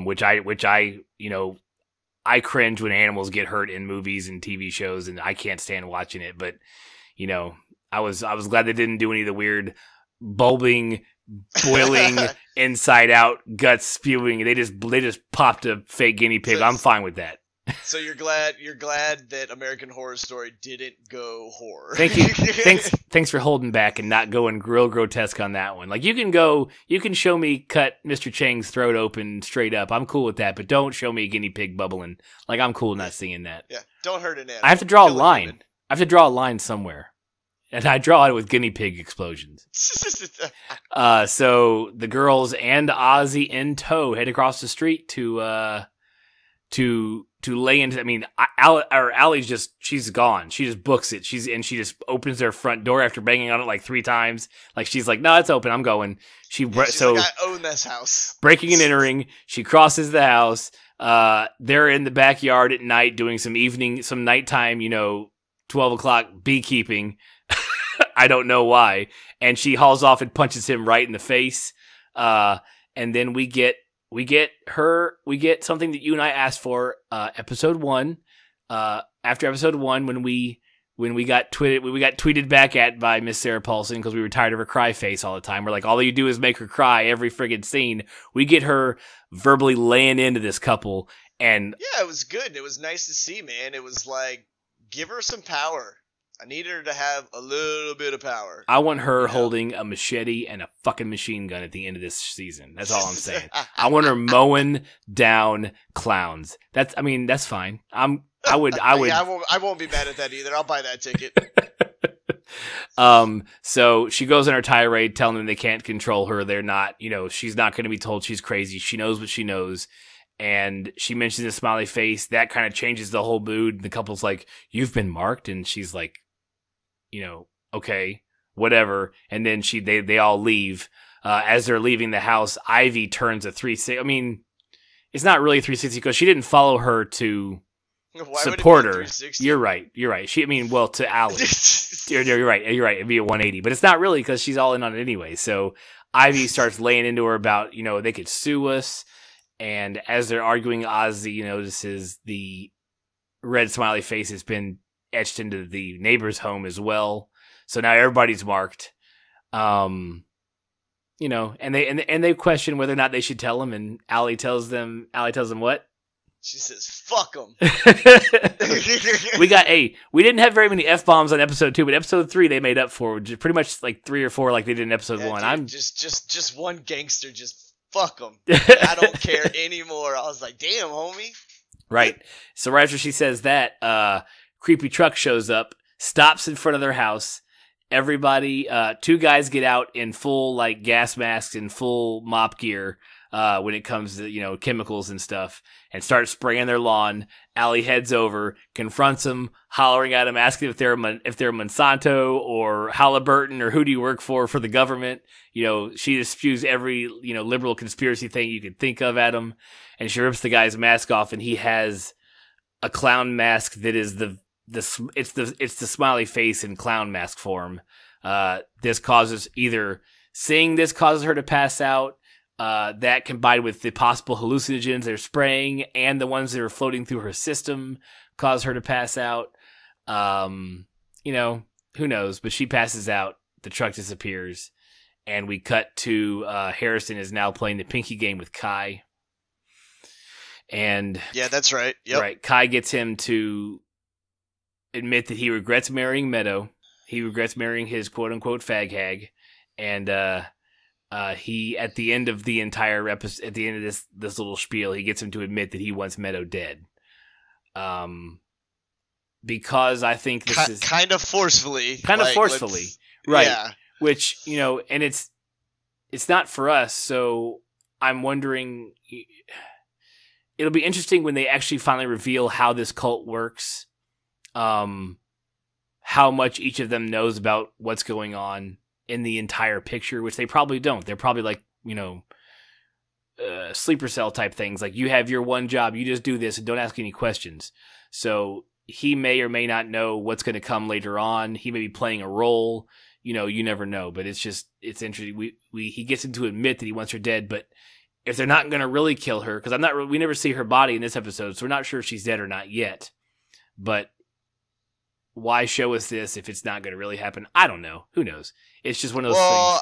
which I cringe when animals get hurt in movies and TV shows, and I can't stand watching it. But I was glad they didn't do any of the weird bulbing, boiling, inside out, guts spewing. They just popped a fake guinea pig. I'm fine with that. So you're glad that American Horror Story didn't go horror. Thank you. Thanks for holding back and not going real grotesque on that one. Like you can show me cut Mr. Chang's throat open straight up. I'm cool with that, but don't show me a guinea pig bubbling. Like I'm cool not seeing that. Yeah, don't hurt an animal. I have to draw a line. I have to draw a line somewhere. And I draw it with guinea pig explosions. So the girls and Ozzy in tow head across the street to lay into. I mean, Allie's she's gone. She just books it. She just opens their front door after banging on it like 3 times. Like she's like, no, it's open. I'm going. She's like, I own this house. Breaking and entering. She crosses the house. They're in the backyard at night doing some nighttime, 12 o'clock beekeeping. I don't know why. And she hauls off and punches him right in the face. And then we get something that you and I asked for, episode 1. After episode 1, when we got tweeted back at by Miss Sarah Paulson because we were tired of her cry face all the time. We're like, all you do is make her cry every friggin' scene. We get her verbally laying into this couple, and yeah, it was good. It was nice to see, man. It was like, give her some power. I need her to have a little bit of power. I want her holding a machete and a fucking machine gun at the end of this season. That's all I'm saying. I want her mowing down clowns. That's fine. I would. Yeah, I won't be mad at that either. I'll buy that ticket. So she goes on her tirade telling them they can't control her. They're not, she's not going to be told she's crazy. She knows what she knows. And she mentions a smiley face. That kind of changes the whole mood. The couple's like, you've been marked. And she's like, okay, whatever. And then they all leave. As they're leaving the house, Ivy turns a 360. I mean, it's not really 360 because she didn't follow her to support her. You're right. To Allie. You're right. It'd be a 180, but it's not really because she's all in on it anyway. So Ivy starts laying into her about, they could sue us. And as they're arguing, Ozzy notices the red smiley face has been etched into the neighbor's home as well. So now everybody's marked. And they question whether or not they should tell him, and Allie tells them what? She says, "Fuck them." we didn't have very many F-bombs on episode 2, but episode 3 they made up for pretty much like 3 or 4 like they did in episode 1. Dude, I'm just one gangster, just fuck them. I don't care anymore. I was like, damn, homie. Right. So right after she says that, creepy truck shows up, stops in front of their house. Everybody, 2 guys get out in full like gas masks and full mop gear when it comes to chemicals and stuff, and start spraying their lawn. Allie heads over, confronts them, hollering at them, asking if they're Monsanto or Halliburton or who do you work for the government. She just spews every liberal conspiracy thing you could think of at him, and she rips the guy's mask off, and he has a clown mask that is it's the smiley face in clown mask form. This causes seeing this causes her to pass out. That combined with the possible hallucinogens they're spraying and the ones that are floating through her system cause her to pass out. Who knows? But she passes out. The truck disappears, and we cut to Harrison is now playing the Pinky game with Kai. And yeah, that's right. Yep. Right. Kai gets him to admit that he regrets marrying Meadow. He regrets marrying his quote-unquote fag hag. And he, at the end of the entire episode, at the end of this little spiel, he gets him to admit that he wants Meadow dead. Because I think this is... Kind of forcefully. Right. Yeah. Which, and it's not for us, so I'm wondering... It'll be interesting when they actually finally reveal how this cult works. How much each of them knows about what's going on in the entire picture, which they probably don't. They're probably like, sleeper cell type things. Like, you have your one job, you just do this and don't ask any questions. So he may or may not know what's going to come later on. He may be playing a role. You never know. But it's interesting. He gets him to admit that he wants her dead, but if they're not going to really kill her, because we never see her body in this episode, so we're not sure if she's dead or not yet. But why show us this if it's not going to really happen? I don't know. Who knows? It's just one of those things. Well,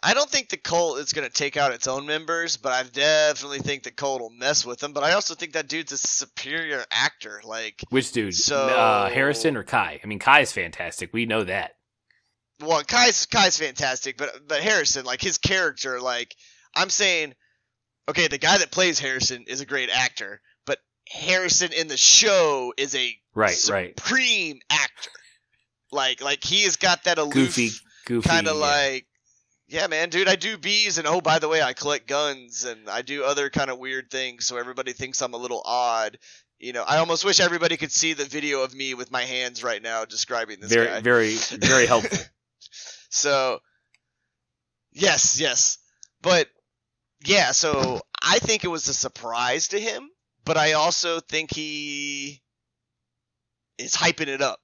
I don't think the cult is going to take out its own members, but I definitely think the cult will mess with them. But I also think that dude's a superior actor. Like, which dude? So Harrison or Kai? I mean, Kai is fantastic. We know that. Well, Kai's fantastic, but Harrison, like, his character, like, I'm saying, okay, the guy that plays Harrison is a great actor, but Harrison in the show is a supreme actor. Like he has got that aloof, goofy kind of like, yeah, man, dude, I do bees, and oh, by the way, I collect guns, and I do other kind of weird things, so everybody thinks I'm a little odd. I almost wish everybody could see the video of me with my hands right now describing this guy. Very, very helpful. So, yes. But, yeah, so I think it was a surprise to him, but I also think he is hyping it up.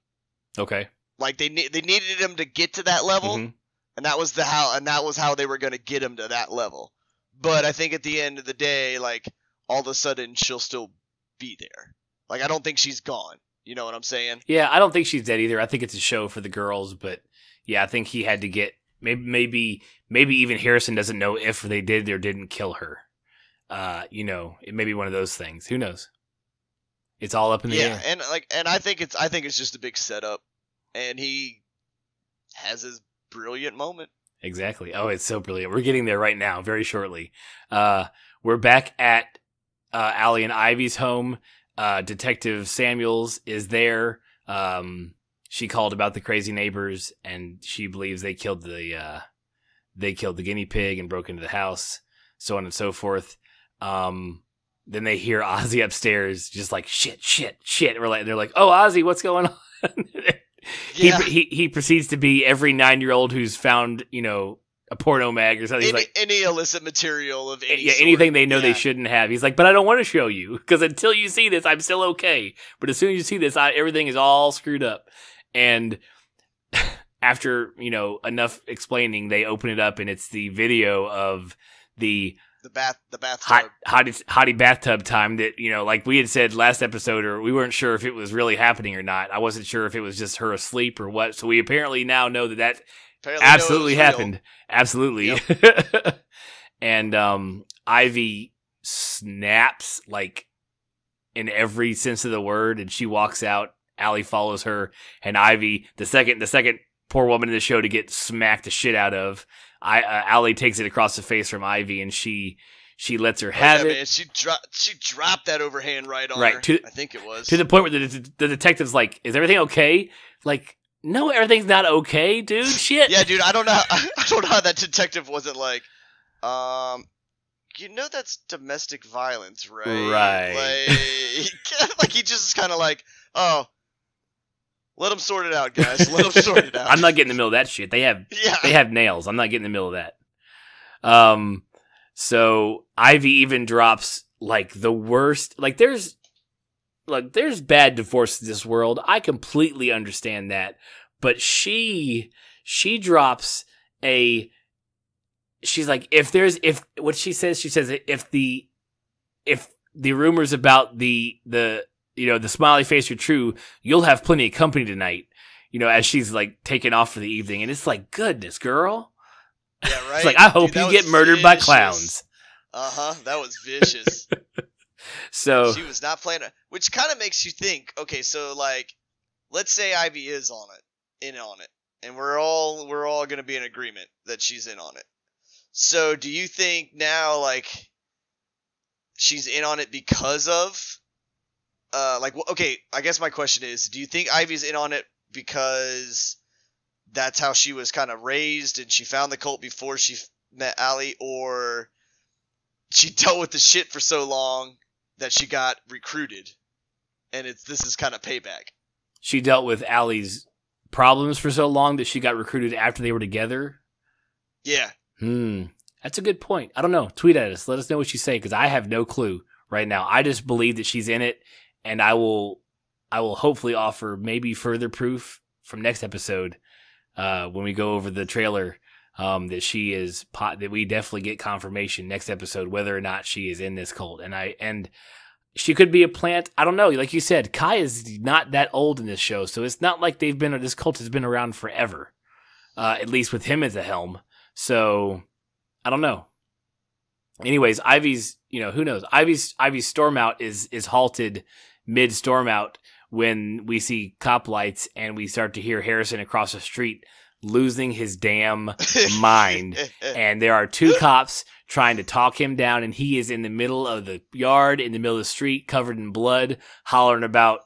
Okay. Like, they needed him to get to that level, and that was how they were going to get him to that level. But I think at the end of the day, like, all of a sudden, she'll still be there. Like, I don't think she's gone. You know what I'm saying? Yeah, I don't think she's dead either. I think it's a show for the girls, but... Yeah, I think he had to get maybe even Harrison doesn't know if they did or didn't kill her. It may be one of those things. Who knows? It's all up in the air. Yeah, and I think it's just a big setup, and he has his brilliant moment. Exactly. Oh, it's so brilliant. We're getting there right now, very shortly. We're back at Allie and Ivy's home. Detective Samuels is there. She called about the crazy neighbors, and she believes they killed the guinea pig and broke into the house, so on and so forth. Then they hear Ozzy upstairs, just like shit. They're like, "Oh, Ozzy, what's going on?" Yeah. he proceeds to be every 9-year-old who's found, a porno mag or something. He's like, any illicit material of any sort. anything they know they shouldn't have. He's like, but I don't want to show you because until you see this, I'm still okay. But as soon as you see this, everything is all screwed up. And after, enough explaining, they open it up and it's the video of the bathtub. Hottie bathtub time that, like we had said last episode, or we weren't sure if it was really happening or not. I wasn't sure if it was just her asleep or what. So we apparently now know that absolutely happened. Absolutely. Yep. And Ivy snaps like in every sense of the word, and she walks out. Allie follows her, and Ivy, the second poor woman in the show to get smacked the shit out of. Allie takes it across the face from Ivy, and she lets her have it. Man, she dropped that overhand right on her. I think it was to the point where the detective's like, "Is everything okay?" Like, no, everything's not okay, dude. Shit. Yeah, dude. I don't know how that detective wasn't like, that's domestic violence, right? Right. Like he just is kind of like, oh. Let them sort it out, guys. Let them sort it out. I'm not getting in the middle of that shit. They have nails. I'm not getting in the middle of that. So Ivy even drops like the worst. Like there's bad divorce in this world. I completely understand that, but she drops a. She's like, if what she says, if the rumors about the smiley face are true, you'll have plenty of company tonight, as she's like taking off for the evening. And it's like, goodness, girl. Yeah, right. It's like, I hope you get murdered by clowns. That was vicious. So she was not playing, which kind of makes you think, okay, so like, let's say Ivy is in on it, and we're all going to be in agreement that she's in on it. So do you think now, like, she's in on it because of, I guess my question is, do you think Ivy's in on it because that's how she was kind of raised and she found the cult before she met Allie, or she dealt with the shit for so long that she got recruited and this is kind of payback? She dealt with Allie's problems for so long that she got recruited after they were together? Yeah. That's a good point. I don't know. Tweet at us. Let us know what you say, because I have no clue right now. I just believe that she's in it. And I will hopefully offer maybe further proof from next episode when we go over the trailer that she is that we definitely get confirmation next episode whether or not she is in this cult. And she could be a plant. I don't know. Like you said, Kai is not that old in this show, so it's not like this cult has been around forever. At least with him as a helm. So I don't know. Anyways, Ivy's, who knows? Ivy's storm out is halted mid storm out when we see cop lights and we start to hear Harrison across the street losing his damn mind. And there are two cops trying to talk him down, and he is in the middle of the yard, in the middle of the street, covered in blood, hollering about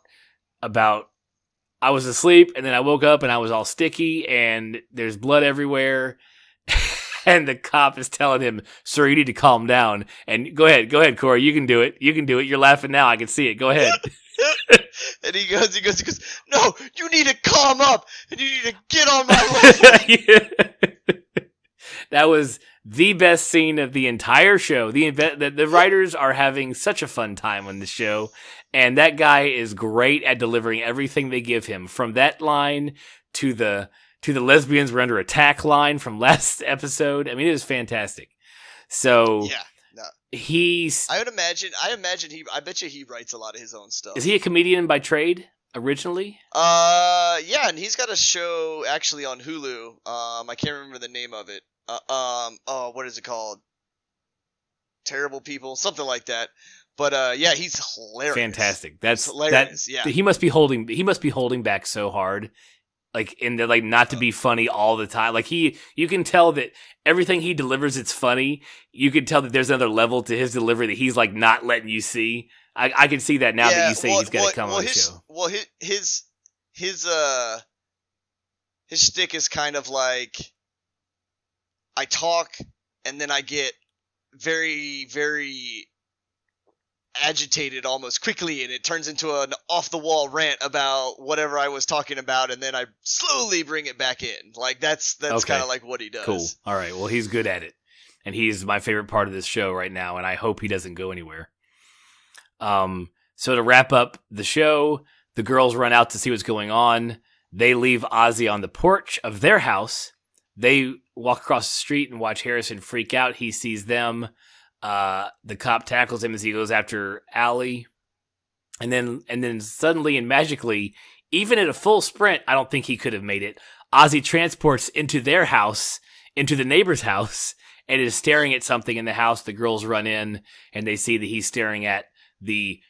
I was asleep and then I woke up and I was all sticky and there's blood everywhere. And the cop is telling him, "Sir, you need to calm down." And go ahead, Corey. You can do it. You're laughing now. I can see it. Go ahead. And he goes, "No, you need to calm up and you need to get on my level." That was the best scene of the entire show. The writers are having such a fun time on the show, and that guy is great at delivering everything they give him. From that line to the lesbians were under attack line from last episode. I mean, it was fantastic. So yeah, no. I bet you he writes a lot of his own stuff. Is he a comedian by trade originally? Yeah, and he's got a show actually on Hulu. I can't remember the name of it. What is it called? Terrible People, something like that. But yeah, he's hilarious. Fantastic. That's hilarious. Yeah, he must be holding back so hard. Like not to be funny all the time. Like you can tell that everything he delivers, it's funny. You can tell that there's another level to his delivery that he's like not letting you see. I can see that now that you say he's got to come on the show. Well, his shtick is kind of like, I talk and then I get very, very agitated almost quickly, and it turns into an off the wall rant about whatever I was talking about, and then I slowly bring it back in. Like that's Okay. kind of like what he does. Cool. All right. Well, he's good at it, and he's my favorite part of this show right now, and I hope he doesn't go anywhere. So to wrap up the show, the girls run out to see what's going on. They leave Ozzy on the porch of their house. They walk across the street and watch Harrison freak out. He sees them. The cop tackles him as he goes after Allie. And then suddenly and magically, even at a full sprint, I don't think he could have made it. Ozzy transports into their house, into the neighbor's house, and is staring at something in the house. The girls run in and they see that he's staring at the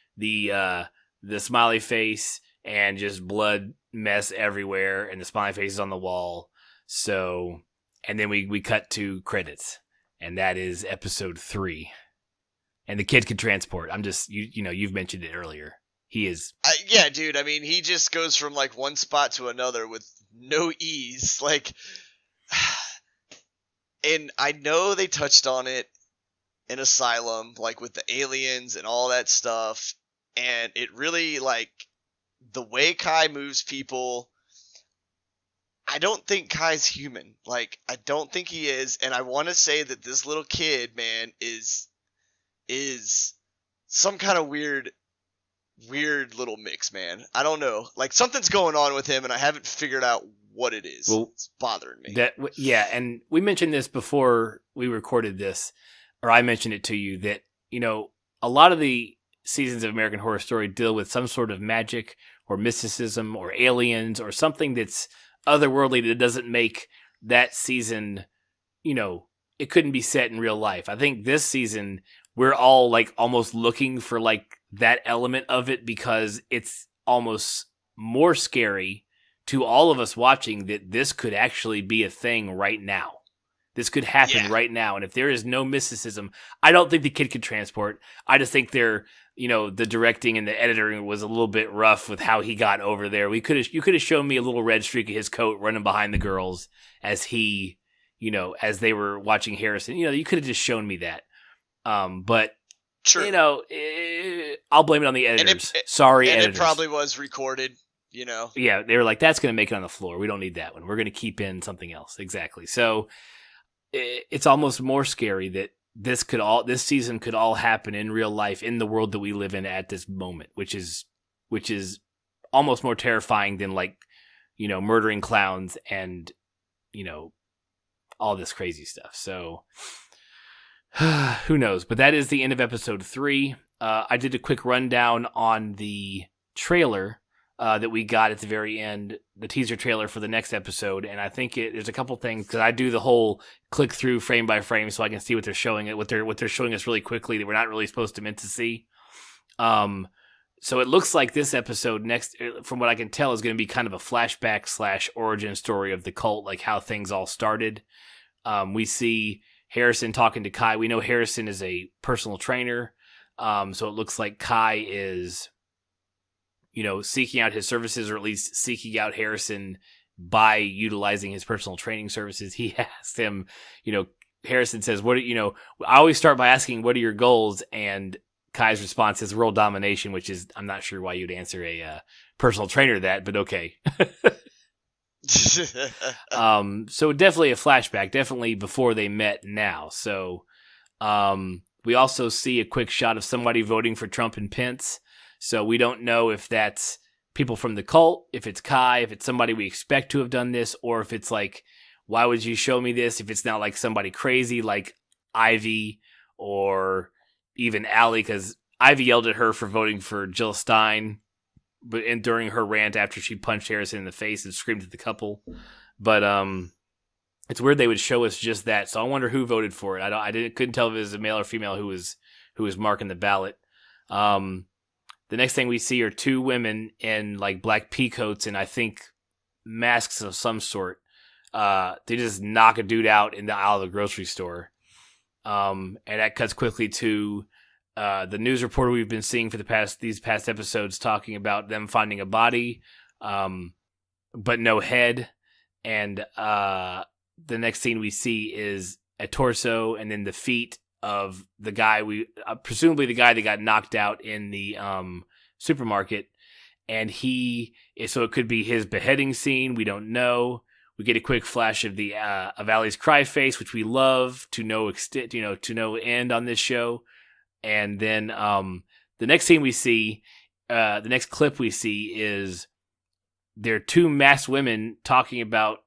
smiley face and just blood mess everywhere, and the smiley face is on the wall. So, and then we cut to credits, and that is episode 3. And the kid can transport. I'm just you've mentioned it earlier. He is. Yeah, dude. I mean, he just goes from like one spot to another with no ease. Like, and I know they touched on it in Asylum, like with the aliens and all that stuff. And it really, like, the way Kai moves people, I don't think Kai's human. Like, I don't think he is. And I want to say that this little kid, man, is some kind of weird little mix, man. I don't know. Like, something's going on with him, and I haven't figured out what it is. Well, it's bothering me. Yeah, and we mentioned this before we recorded this, or I mentioned it to you, that, a lot of the seasons of American Horror Story deal with some sort of magic or mysticism or aliens or something that's otherworldly that doesn't make that season, it couldn't be set in real life. I think this season we're all like almost looking for like that element of it because it's almost more scary to all of us watching that this could actually be a thing right now. This could happen right now. And if there is no mysticism, I don't think the kid could transport. I just think the directing and the editing was a little bit rough with how he got over there. You could have shown me a little red streak of his coat running behind the girls as he, as they were watching Harrison. You could have just shown me that. But True. I'll blame it on the editors. Sorry, editors. It probably was recorded. Yeah, they were like, that's going to make it on the floor. We don't need that one. We're going to keep in something else. Exactly. So it's almost more scary that this season could all happen in real life in the world that we live in at this moment, which is almost more terrifying than like, murdering clowns and, all this crazy stuff. So who knows? But that is the end of episode 3. I did a quick rundown on the trailer that we got at the very end, the teaser trailer for the next episode, and I think there's a couple things because I do the whole click through frame by frame so I can see what they're showing what they're showing us really quickly that we're not really supposed to meant to see. So it looks like this episode next, from what I can tell, is going to be kind of a flashback / origin story of the cult, like how things all started. We see Harrison talking to Kai. We know Harrison is a personal trainer, so it looks like Kai is, seeking out his services, or at least seeking out Harrison by utilizing his personal training services. He asked him, Harrison says, I always start by asking, what are your goals? And Kai's response is world domination, which is, I'm not sure why you'd answer a personal trainer that, but okay. So definitely a flashback, definitely before they met now. So we also see a quick shot of somebody voting for Trump and Pence. So we don't know if that's people from the cult, if it's Kai, if it's somebody we expect to have done this, or if it's like, why would you show me this if it's not like somebody crazy like Ivy or even Allie, because Ivy yelled at her for voting for Jill Stein during her rant after she punched Harrison in the face and screamed at the couple. But it's weird they would show us just that. So I wonder who voted for it. Couldn't tell if it was a male or female who was marking the ballot. The next thing we see are 2 women in like black pea coats and I think masks of some sort. They just knock a dude out in the aisle of the grocery store. And that cuts quickly to the news reporter we've been seeing for these past episodes talking about them finding a body, but no head. And the next scene we see is a torso and then the feet of the guy presumably the guy that got knocked out in the supermarket. and so it could be his beheading scene. We don't know. We get a quick flash of of Allie's cry face, which we love to no extent, to no end on this show. And then the next scene we see, the next clip we see is there are two masked women talking about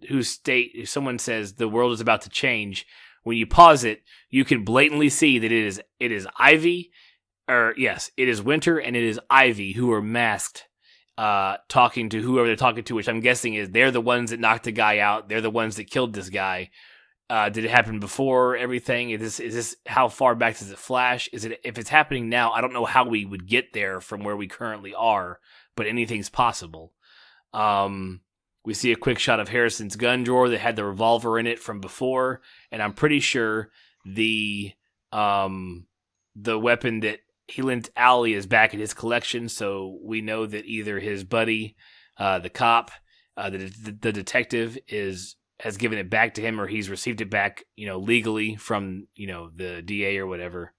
if someone says the world is about to change. When you pause it, you can blatantly see that it is Ivy, it is Winter and it is Ivy who are masked, talking to whoever they're talking to, which I'm guessing is they're the ones that knocked the guy out. They're the ones that killed this guy. Did it happen before everything? Is this how far back does it flash? If it's happening now? I don't know how we would get there from where we currently are, but anything's possible. We see a quick shot of Harrison's gun drawer that had the revolver in it from before, and I'm pretty sure the weapon that he lent Allie is back in his collection, so we know that either his buddy, the cop, the detective, has given it back to him, or he's received it back, legally from, the DA or whatever.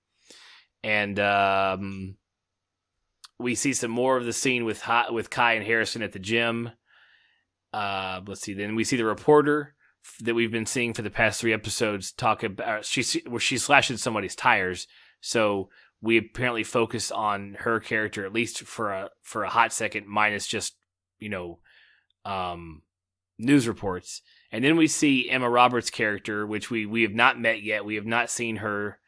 And we see some more of the scene with Kai and Harrison at the gym. Let's see. Then we see the reporter that we've been seeing for the past 3 episodes talk about she's slashing somebody's tires. So we apparently focus on her character, at least for a hot second, minus just news reports. And then we see Emma Roberts' character, which we have not met yet. We have not seen her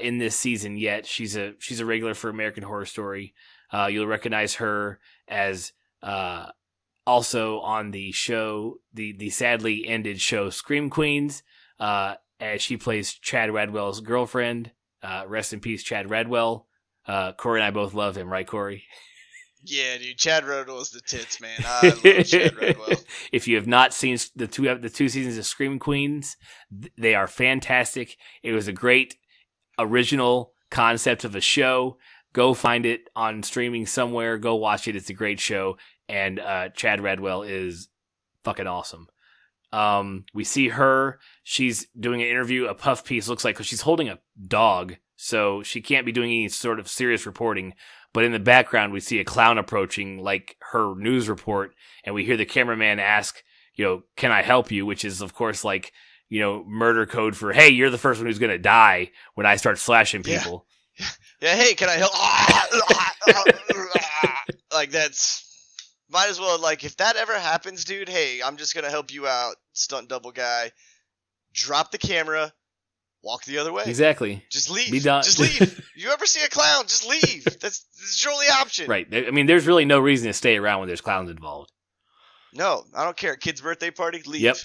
in this season yet. She's a regular for American Horror Story. You'll recognize her as also on the show, the sadly ended show Scream Queens, as she plays Chad Radwell's girlfriend. Rest in peace, Chad Radwell. Corey and I both love him, right, Corey? Yeah, dude, Chad Radwell's the tits, man. I love Chad Radwell. If you have not seen the two seasons of Scream Queens, they are fantastic. It was a great original concept of a show. Go find it on streaming somewhere. Go watch it. It's a great show. And Chad Radwell is fucking awesome. We see her. She's doing an interview. A puff piece looks like, because she's holding a dog, so she can't be doing any sort of serious reporting. But in the background, we see a clown approaching, like her news report, and we hear the cameraman ask, can I help you? Which is, of course, like, murder code for, hey, you're the first one who's going to die when I start slashing people. Yeah, hey, can I help? Like, that's... Might as well, like, if that ever happens, dude, hey, I'm just going to help you out, stunt double guy. Drop the camera, walk the other way. Exactly. Just leave. Be done. Just leave. You ever see a clown, just leave. This is your only option. Right. I mean, there's really no reason to stay around when there's clowns involved. No, I don't care. Kid's birthday party, leave. Yep.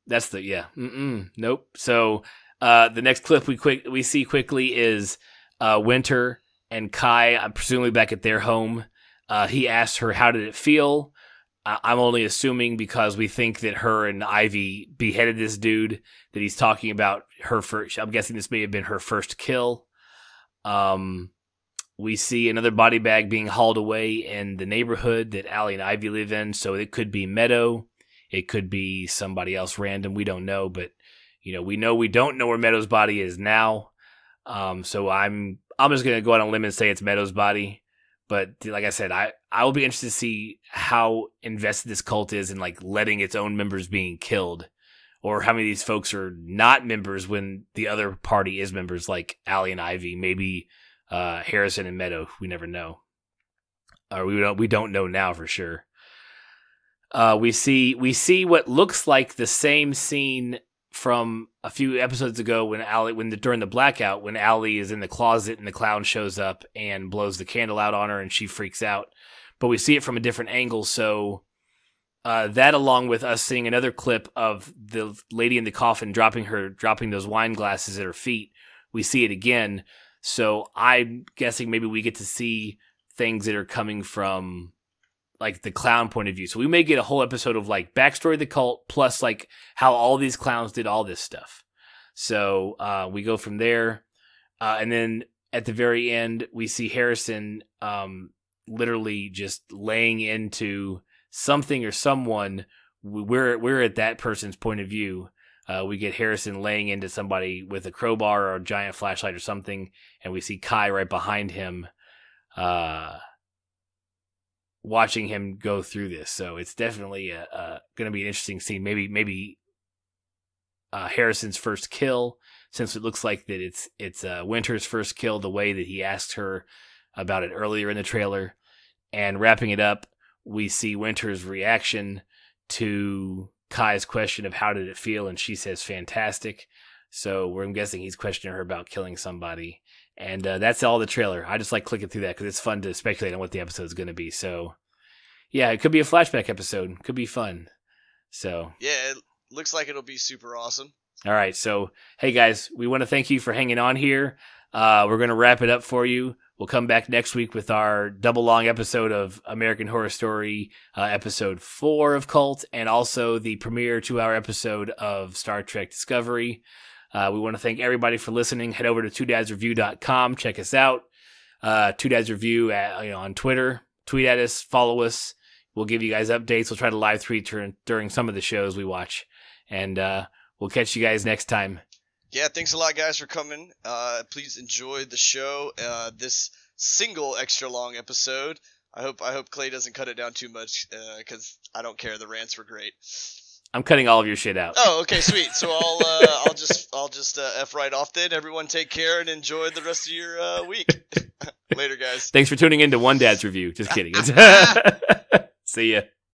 That's Nope. So, the next clip we see quickly is Winter and Kai, presumably back at their home. He asks her, how did it feel? I'm only assuming because we think that her and Ivy beheaded this dude, that he's talking about her first. I'm guessing this may have been her first kill. We see another body bag being hauled away in the neighborhood that Allie and Ivy live in. So it could be Meadow. It could be somebody else random. We don't know, but we don't know where Meadow's body is now. So I'm just going to go out on a limb and say it's Meadow's body. But like I said, I will be interested to see how invested this cult is in, like, letting its own members being killed, or how many of these folks are not members when the other party is members, like Allie and Ivy, maybe Harrison and Meadow. We never know, or we don't know now for sure. We see what looks like the same scene from a few episodes ago during the blackout, when Allie is in the closet and the clown shows up and blows the candle out on her and she freaks out. But we see it from a different angle. So that, along with us seeing another clip of the lady in the coffin dropping those wine glasses at her feet, we see it again. So I'm guessing maybe we get to see things that are coming from, like, the clown point of view. So we may get a whole episode of, like, backstory of the cult, plus, like, how all these clowns did all this stuff. So we go from there. And then at the very end, we see Harrison literally just laying into something or someone. We're at that person's point of view. We get Harrison laying into somebody with a crowbar or a giant flashlight or something. And we see Kai right behind him, watching him go through this. So it's definitely going to be an interesting scene. Maybe Harrison's first kill, since it looks like that it's Winter's first kill, the way that he asked her about it earlier in the trailer. And wrapping it up, we see Winter's reaction to Kai's question of how did it feel, and she says fantastic. So I'm guessing he's questioning her about killing somebody. And that's all the trailer. I just like clicking through that because it's fun to speculate on what the episode is going to be. So, yeah, it could be a flashback episode. Could be fun. So yeah, it looks like it'll be super awesome. All right. So, hey, guys, we want to thank you for hanging on here. We're going to wrap it up for you. We'll come back next week with our double-long episode of American Horror Story, episode 4 of Cult, and also the premiere 2-hour episode of Star Trek Discovery. We want to thank everybody for listening. Head over to twodadsreview.com. Check us out. Two Dads Review on Twitter. Tweet at us. Follow us. We'll give you guys updates. We'll try to live tweet during some of the shows we watch. And we'll catch you guys next time. Yeah, thanks a lot, guys, for coming. Please enjoy the show. This single extra long episode. I hope Clay doesn't cut it down too much because I don't care. The rants were great. I'm cutting all of your shit out. Oh, okay, sweet. So I'll just F right off then. Everyone take care and enjoy the rest of your week. Later, guys. Thanks for tuning in to One Dad's Review. Just kidding. See ya.